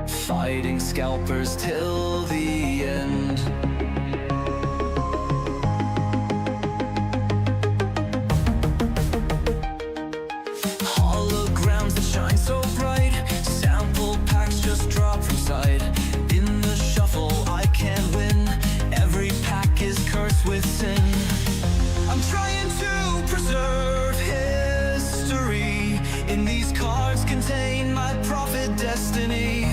fighting scalpers till the end. Holograms that shine so bright, sample packs just drop from sight. In the shuffle I can't win, every pack is cursed with sin. I'm trying to preserve history, in these cards contain my prophet destiny.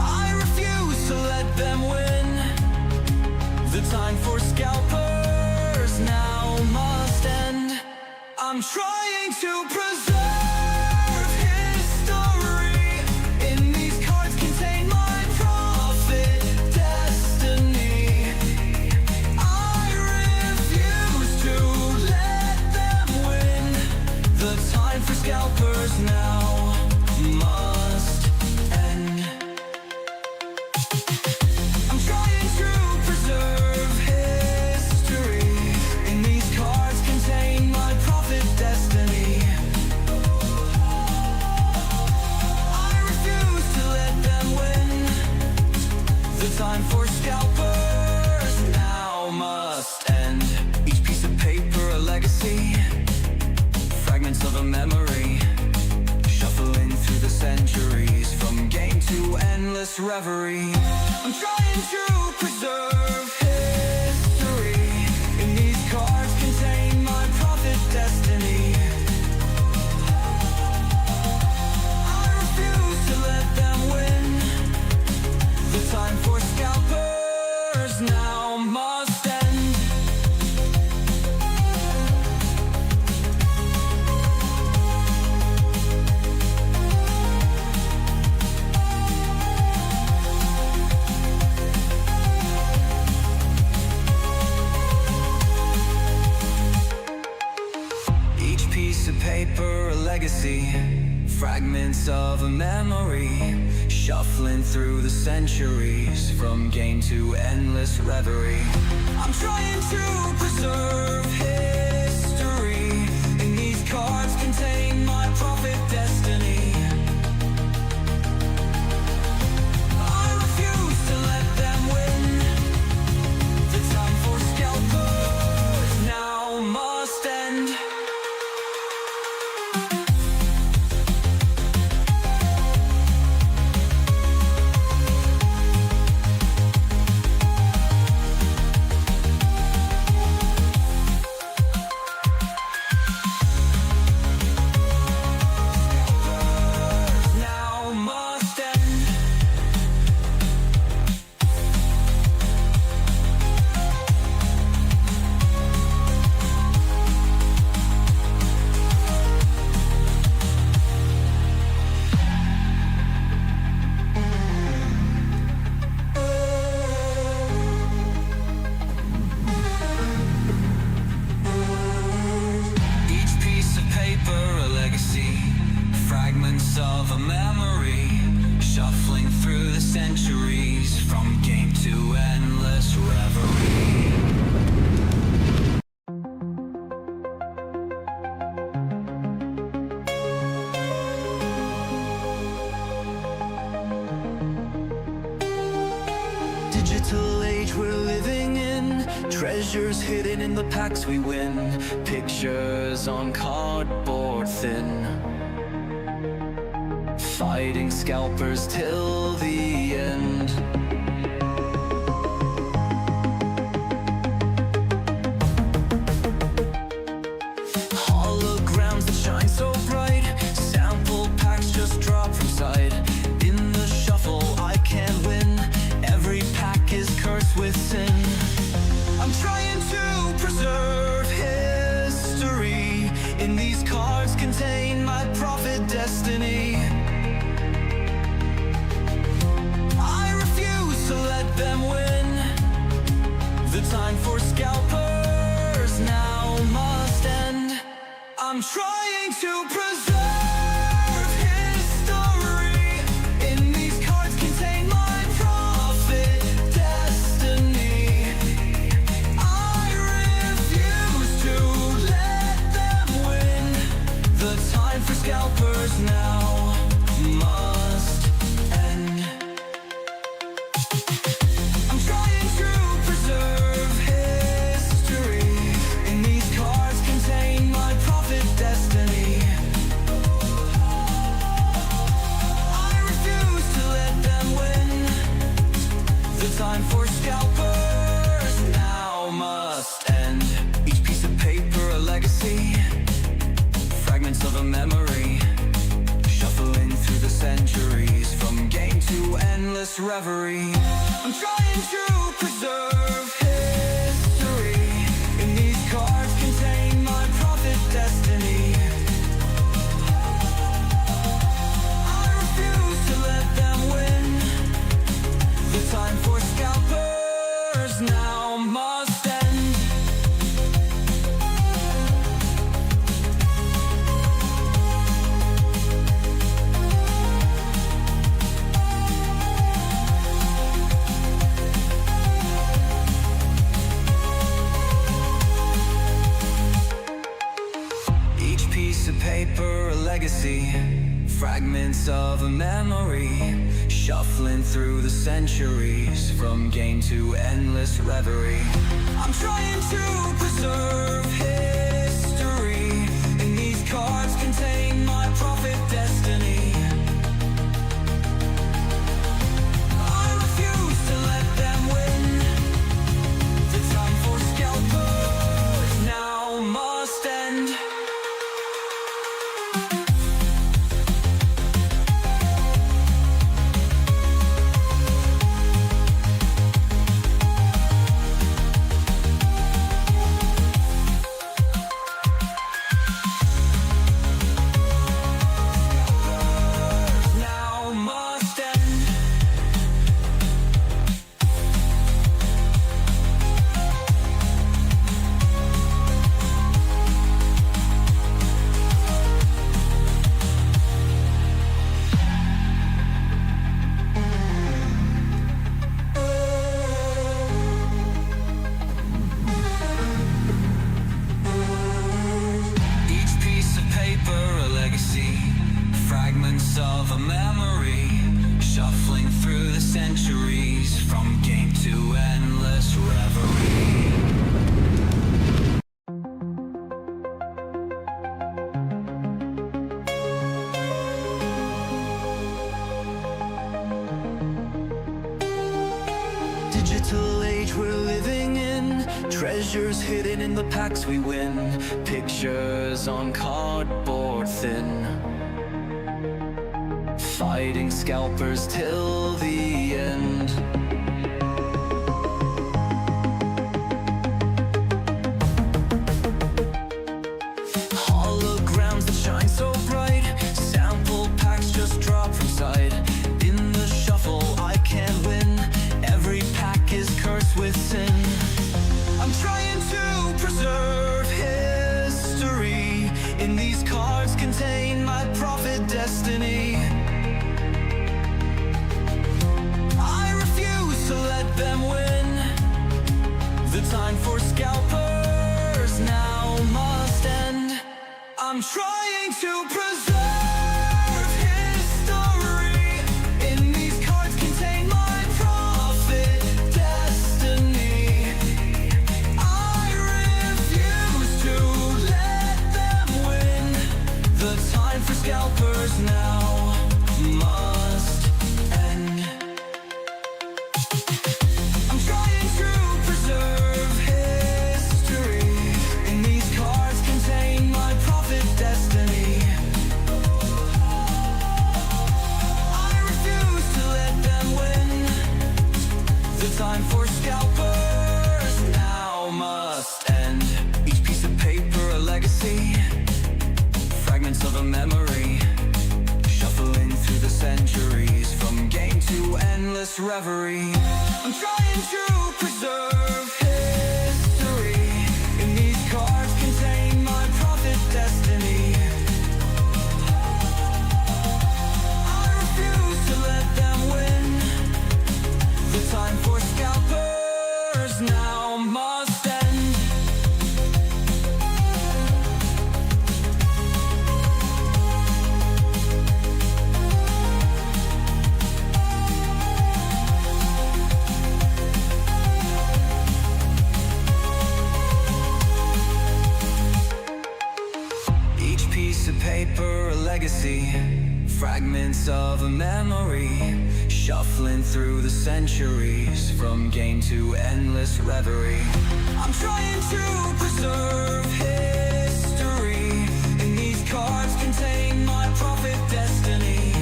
I refuse I'm trying to preserve history. In these cards contain my prophet destiny. I refuse to let them win. The time for scalpers now must end. I'm trying to preserve history. In these cards contain my prophet destiny. I refuse to let them win. The time for scalpers now must end. Each piece of paper a legacy, fragments of a memory, shuffling through the centuries from game to endless reverie. I'm trying to preserve history. In these cards contain my prophet destiny. I refuse to let them win. The time for scalpers now must end. Each piece of paper a legacy, fragments of a memory, shuffling through the centuries from game to endless reverie. I'm trying to preserve history. In these cards contain my prophet destiny. I refuse to let them win. The time for scalpers now must end. Now must end. Each piece of paper a legacy, fragments of a memory, shuffling through the centuries from game to endless reverie. Digital age we're living in, treasures hidden in the packs we win, pictures on cardboard thin, fighting scalpers till the end. Holograms that shine so bright, sample packs just drop from sight. In the shuffle I can't win, every pack is cursed with sin. I'm trying to preserve history. In these cards contain my prophet destiny. I refuse to let them win. The time for scalpers now must end. I'm trying to preserve history. In these cards contain my prophet destiny. I refuse to let them win. The time for scalpers now must end. I'm trying to preserve history. In these cards contain my prophet destiny. I refuse to let them win. The time for scalpers now must end. Each piece of paper a legacy, fragments of a memory, shuffling through the centuries from game to endless reverie. I'm trying to preserve history. In these cards contain my prophet destiny. piece of paper, a legacy, fragments of a memory, shuffling through the centuries, from game to endless reverie. I'm trying to preserve history, and these cards contain my prophet destiny. I refuse to let them win. The time for scalpers now must end. Fragments of a memory, shuffling through the centuries, from game to endless reverie. Digital age we're living in, treasures hidden in the packs we win, pictures on cardboard thin, fighting scalpers till the end. Holograms that shine so bright, sample packs just drop from sight. In the shuffle I can't win, every pack is cursed with sin. I'm trying to preserve history, and these cards contain my prophet destiny. Them win. The time for scalpers now must end. I'm trying to preserve history, and these cards contain my prophet destiny. I refuse to let them win. The time for scalpers now must end. Time for scalpers now must end. Each piece of paper a legacy, fragments of a memory, shuffling through the centuries, from game to endless reverie. I'm trying to preserve history, and these cards contain my prophet destiny. I refuse to let them win. The time for scalpers now must end. Each piece of paper a legacy, fragments of a memory, shuffling through the centuries, from game to endless reverie. I'm trying to preserve history, and these cards contain my prophet destiny.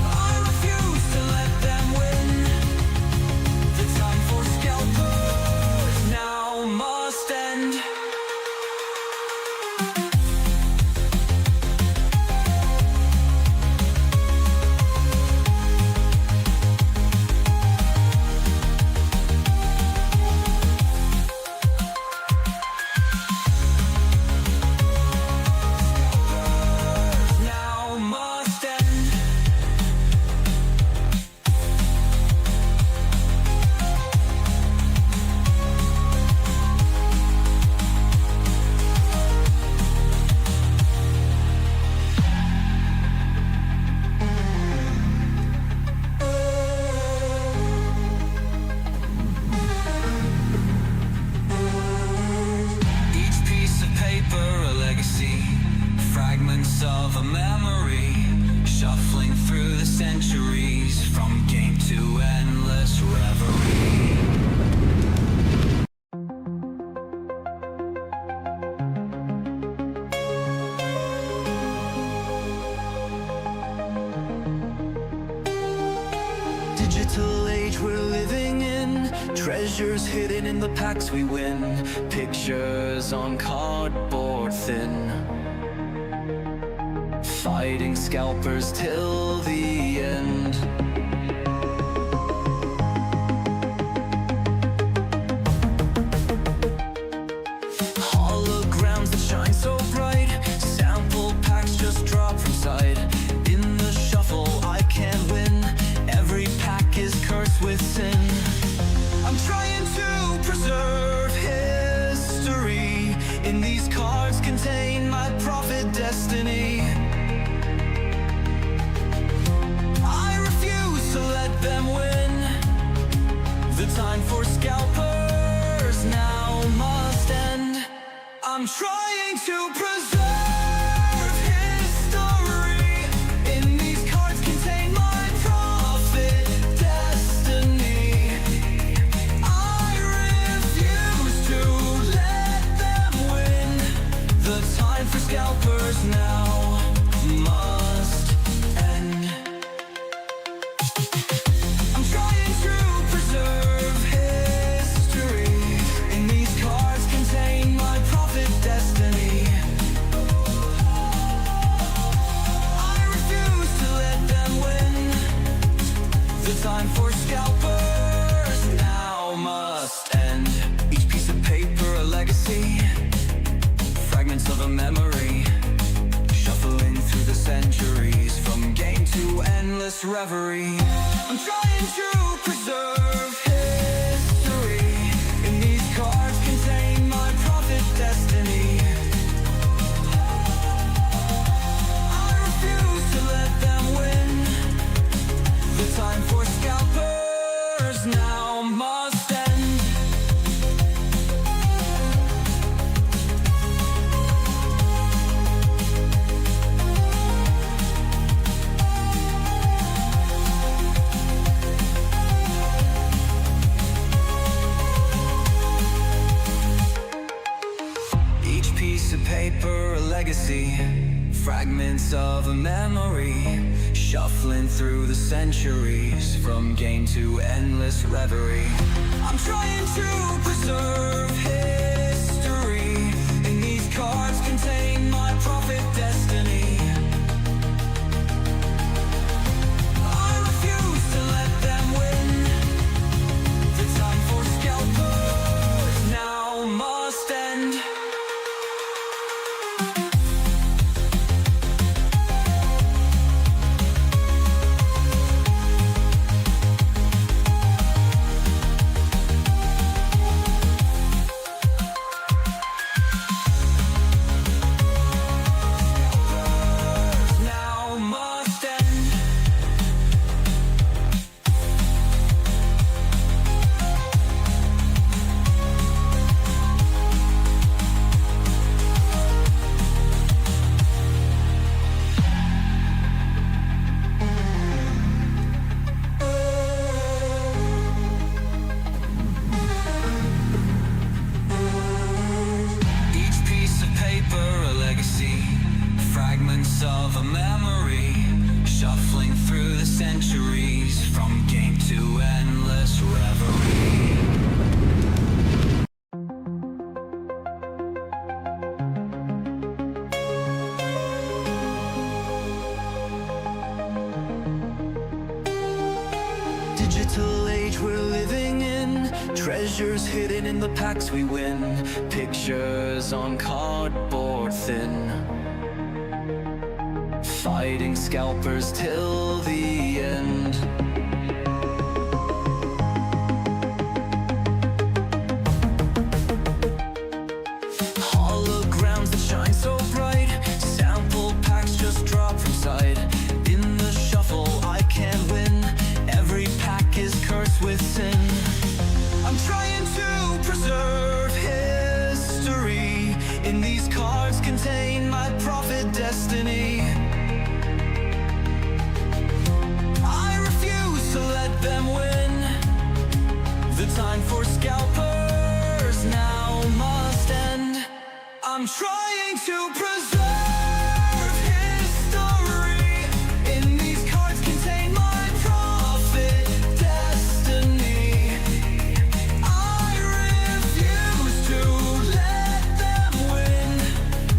I refuse to let them win. The time for scalpers now must end. Fragments of a memory, shuffling through the centuries, from game to endless reverie. Digital age we're living in, treasures hidden in the packs we win, pictures on cardboard thin, fighting scalpers till the end. Holograms that shine so bright, sample packs just drop from sight. In the shuffle I can't win, every pack is cursed with sin. I'm trying to preserve history, in these cards contain my prophet destiny. I refuse to let them win, the time for scalpers now must end. I'm trying to preserve history, in these cards contain my prophet destiny. I refuse to let them win, the time for scalpers now must end. I'm trying to preserve history, in these cards contain my prophet destiny. I refuse to let them win, the time for scalpers now must end. Each piece of paper a legacy, fragments of a memory, shuffling through the centuries, from game to endless reverie. I'm trying to preserve history, in these cards contain my prophet destiny. I refuse to let them win, the time for scalpers now must end. Each piece of paper a legacy, fragments of a memory, shuffling through the centuries, from game to endless reverie. I'm trying to preserve history, in these cards contain my prophet destiny. I refuse to let them win, the time for scalpers now must end. Now must end. Each piece of paper a legacy, fragments of a memory, shuffling through the centuries, from game to endless reverie. Digital age we're living in, treasures hidden in the packs we win, pictures on cardboard thin, fighting scalpers till the end. Holograms that shine so bright, sample packs just drop from sight. In the shuffle I can't win, every pack is cursed with sin. I'm trying to preserve history, in these cards contain my prophet destiny. I'm trying to preserve history. In these cards contain my prophet destiny. I refuse to let them win.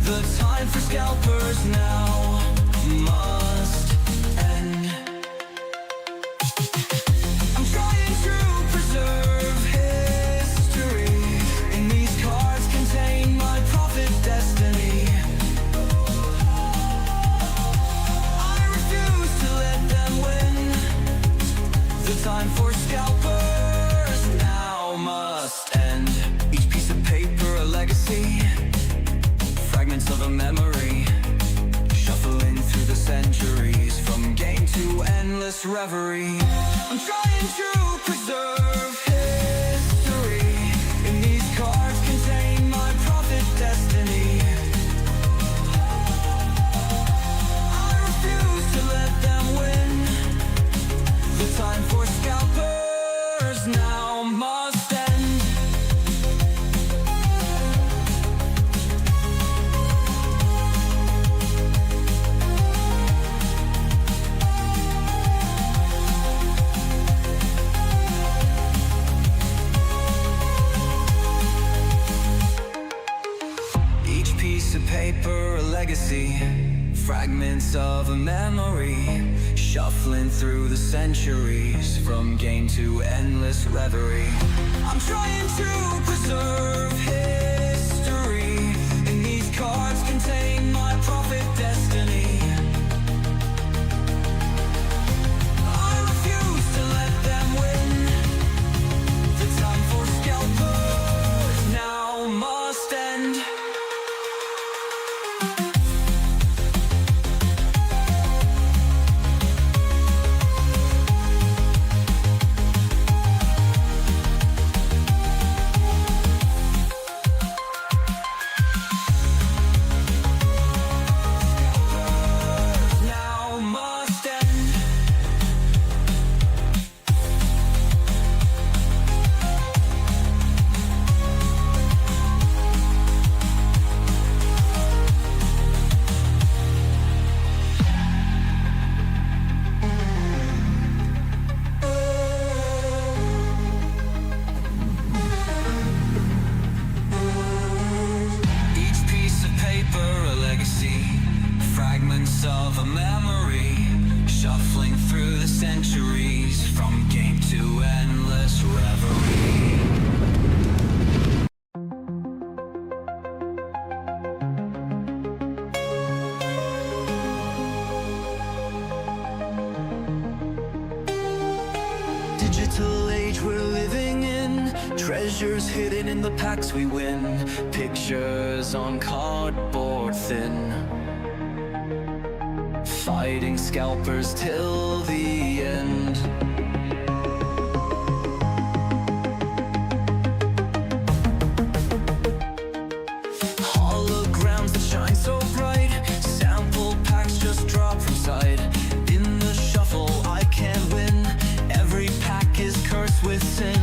The time for scalpers now must end. I'm trying to preserve history. In these cards contain my prophet destiny. I refuse to let them win. The time for scalpers now must end. Each piece of paper a legacy, fragments of a memory, shuffling through the centuries from game to endless reverie. I'm trying to preserve history. In these cards contain my prophet destiny. I refuse to let them win. The time for scalpers now must end. Each piece of paper a legacy, fragments of a memory, shuffling through the centuries from game to endless reverie. I'm trying to preserve history. In these cards contain my prophet destiny. I refuse to let them win. The time for scalpers now must end. Now must end. Each piece of paper a legacy, fragments of a memory, shuffling through the centuries from game to endless reverie. Digital age we're living in, treasures hidden in the packs we win, pictures on cardboard thin, fighting scalpers till the end. Holograms that shine so bright, sample packs just drop from sight. In the shuffle I can't win, every pack is cursed with sin.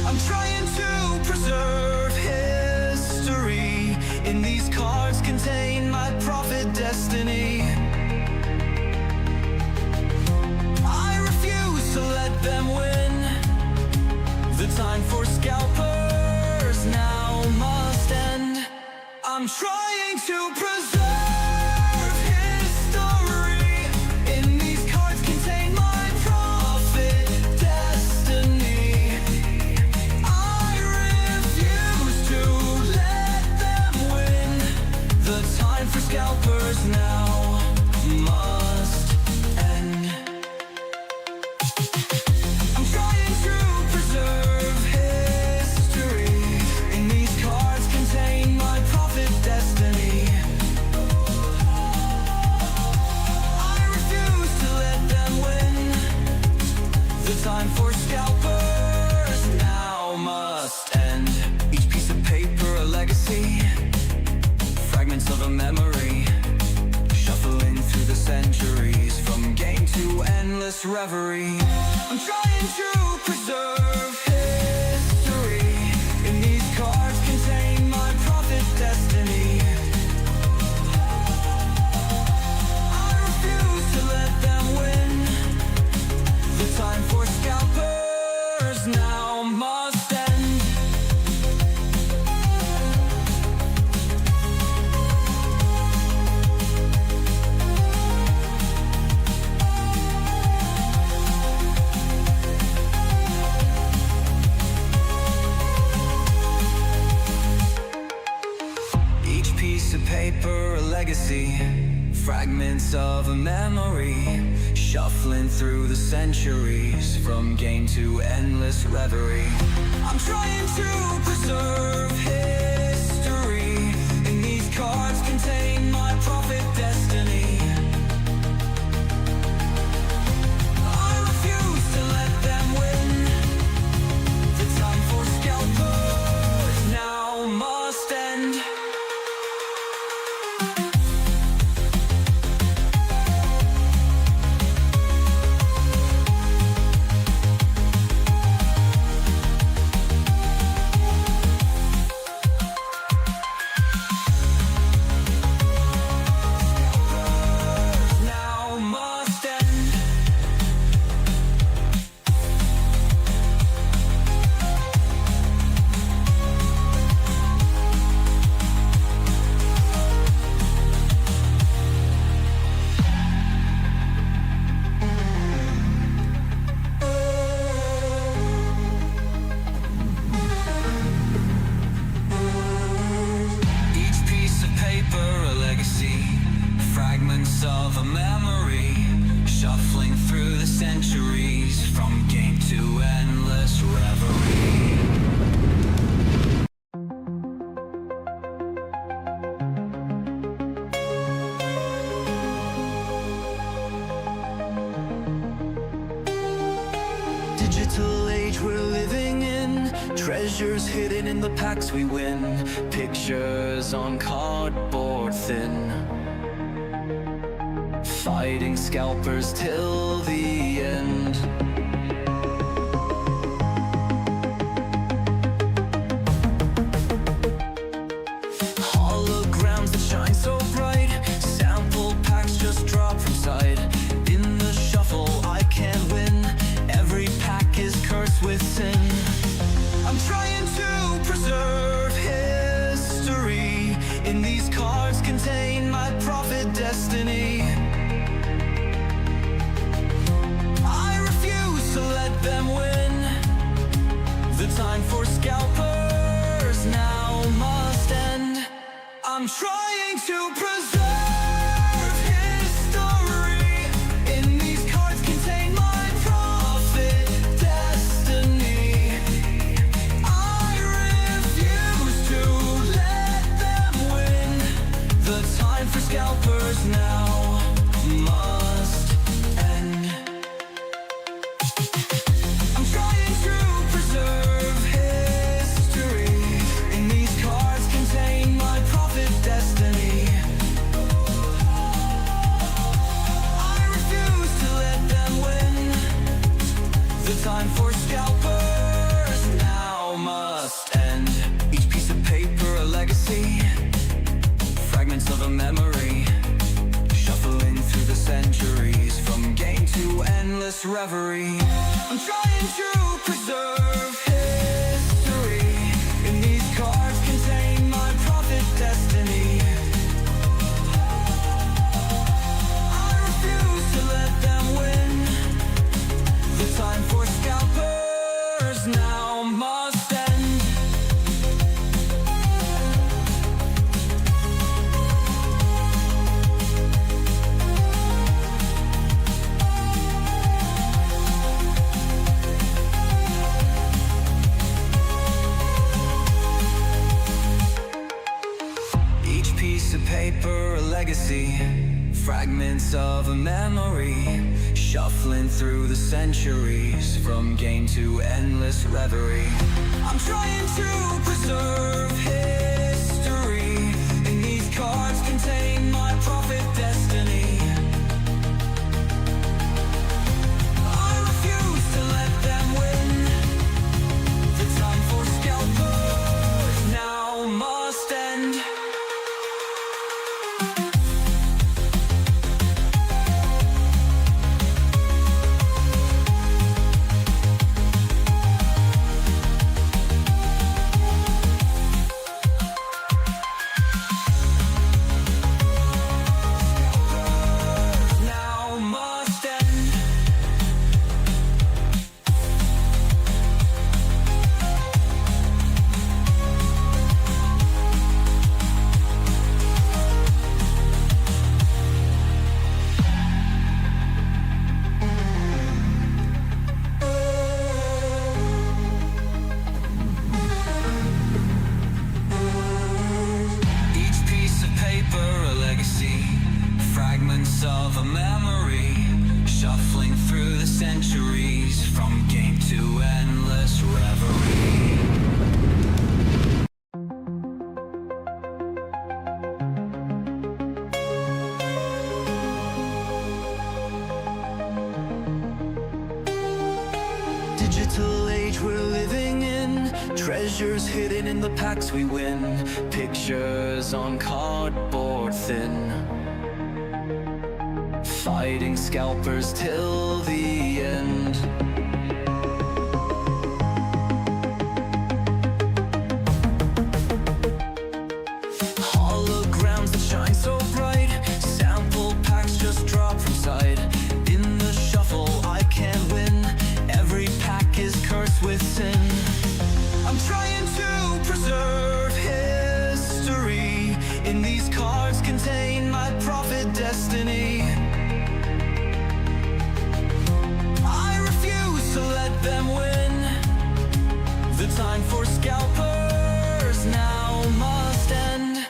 I'm trying to preserve history. In these cards contain my prophet destiny. I refuse to let them win. The time for scalpers now must end. I'm trying to preserve history. In these cards contain my prophet destiny. I refuse to let them win. The time for scalpers now must end. I'm trying to preserve history. In these cards contain my prophet destiny. I refuse to let them win. The time for scalpers now must end. Each piece of paper a legacy, fragments of a memory, shuffling through the centuries from game to endless reverie. I'm trying to preserve history. In these cards contain my prophet destiny. piece of paper, a legacy, fragments of a memory, shuffling through the centuries, from game to endless reverie. I'm trying to preserve history, and these cards contain my prophet destiny. I refuse to let them win. The time for scalpers now must end. Of a memory, shuffling through the centuries, from game to endless reverie. Digital age we're living in, treasures hidden in the packs we win, pictures on cardboard thin, fighting scalpers till the end. Holograms that shine so bright, sample packs just drop from sight. In the shuffle I can't win, every pack is cursed with sin. I'm trying to preserve history, and these cards contain my prophet destiny. Them win. The time for scalpers now must end. I'm trying to preserve history, and these cards contain my prophet destiny. I refuse to let them win. The time for scalpers now must end. Time for scalpers now must end. Each piece of paper a legacy, fragments of a memory, shuffling through the centuries, from game to endless reverie. I'm trying to preserve history, and these cards contain my prophet destiny. I refuse to let them win. The time for scalpers now must end. Each piece of paper a legacy, fragments of a memory, shuffling through the centuries, from game to endless reverie. I'm trying to preserve history, and these cards contain my prophet destiny. I refuse to let them win. The time for scalpers now must end. Fragments of a memory, shuffling through the centuries, from game to endless reverie. Digital age we're living in, treasures hidden in the packs we win, pictures on cardboard thin, fighting scalpers till the end. Holograms that shine so bright, sample packs just drop from sight. In the shuffle I can't win, every pack is cursed with sin. I'm trying to preserve history, in these cards contain my prophet destiny. I refuse to let them win, the time for scalpers now must end.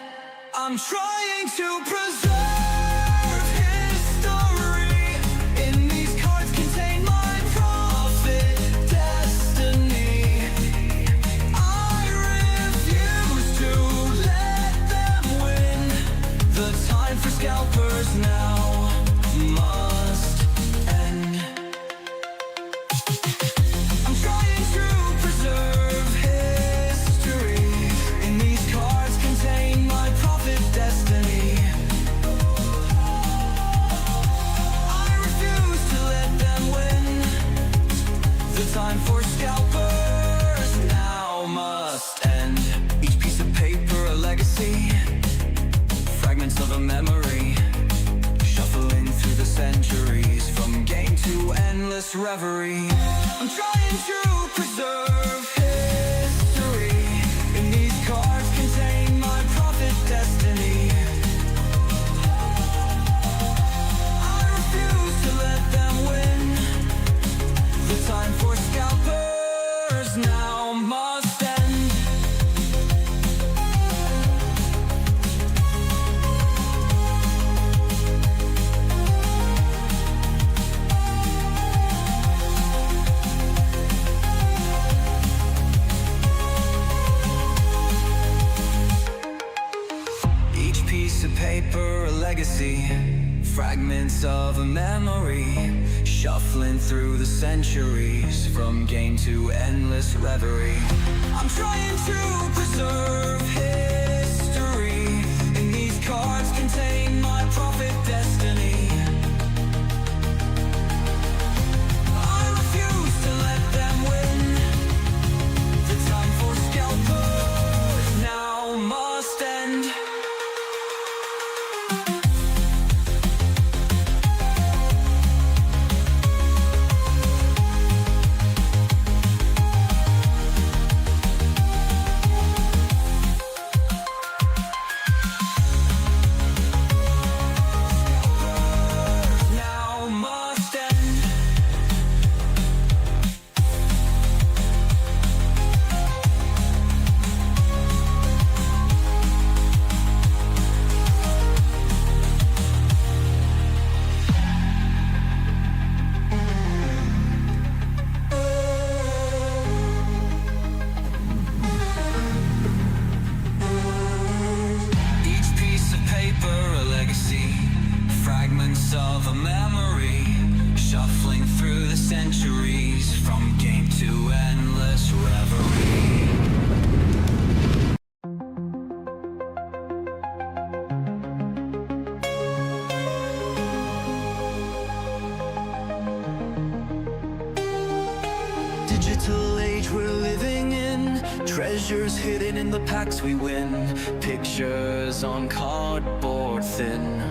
I'm trying to preserve history, in these cards contain my prophet destiny. I refuse to let them win, the time for scalpers now must end. I'm trying to preserve history, in these cards contain my prophet destiny. I refuse to let them win, the time for scalpers now must end. Each piece of paper a legacy, fragments of a memory, shuffling through the centuries, from game to endless reverie. I'm trying to preserve history, in these cards contain my prophet destiny. I refuse to let them win, the time for scalpers now must end. Each piece of paper a legacy, fragments of a memory, shuffling through the centuries, from game to endless reverie. I'm trying to preserve history, in these cards contain my prophet destiny. I refuse to let them win, the time for scalpers now must end. Now must end. Each piece of paper a legacy, fragments of a memory, shuffling through the centuries, from game to endless reverie. Digital age we're living in, treasures hidden in the packs we win, pictures on cardboard thin,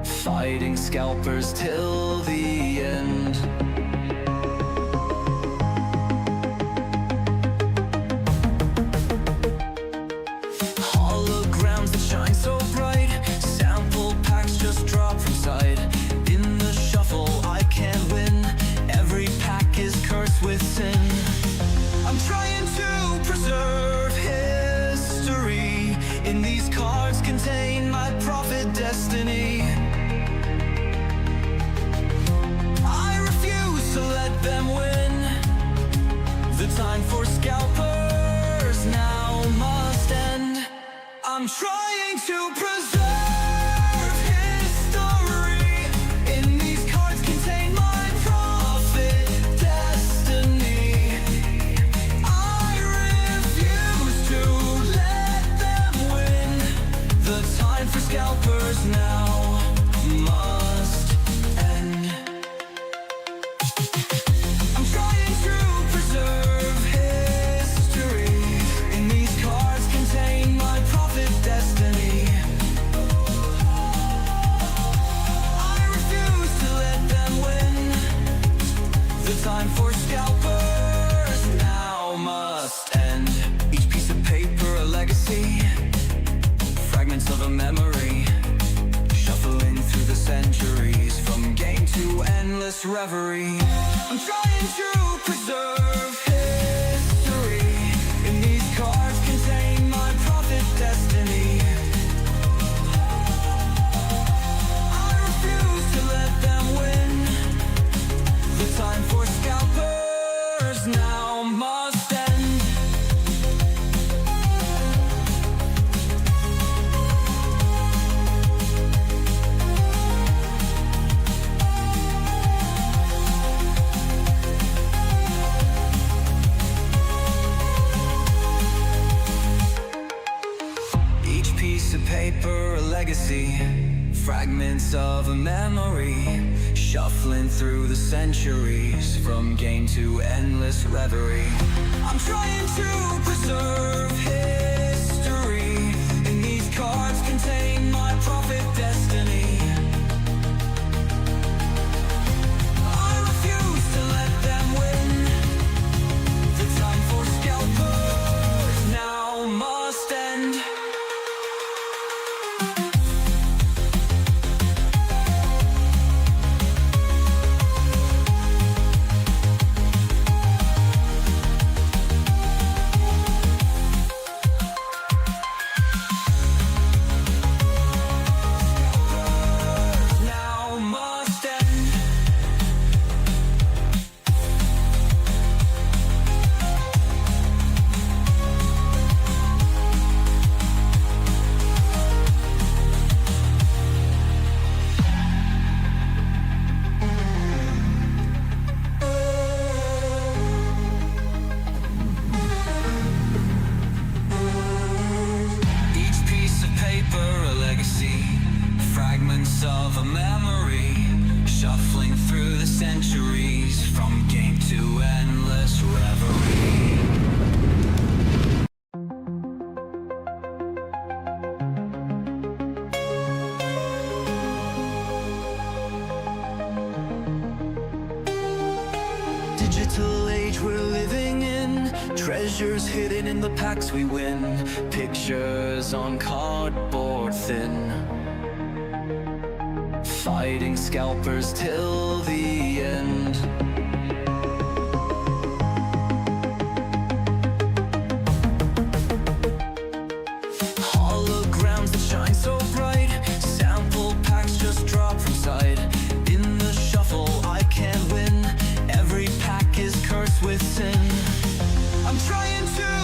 fighting scalpers till the end. Holograms that shine so bright, sample packs just drop from sight. In the shuffle I can't win, every pack is cursed with sin. I'm trying to preserve history, in these cards contain my prophet destiny. destiny. I refuse to let them win. The time for scalpers now must end. I'm trying to preserve history. In these cards contain my profit destiny. I refuse to let them win. The time for scalpers now must end. I'm trying to preserve history. In these cards contain my profit destiny. I refuse to let them win. The time for scalpers now must end. Each piece of paper a legacy, fragments of a memory, shuffling through the centuries from game to endless reverie. I'm trying to preserve history. In these cards contain my profit destiny. I refuse to let them win. The time for scalpers now must end. Each piece of paper a legacy, fragments of a memory, shuffling through the centuries from game to endless reverie. I'm trying to preserve history. In these cards contain my profit destiny. I refuse to let them win. The time for scalpers now must end. Now must end. Each piece of paper a legacy, fragments of a memory, shuffling through the centuries from game to endless reverie. Digital age we're living in, treasures hidden in the packs we win, pictures on cardboard thin, fighting scalpers till the end. Holograms that shine so bright, sample packs just drop from sight. In the shuffle I can't win, every pack is cursed with sin. I'm trying to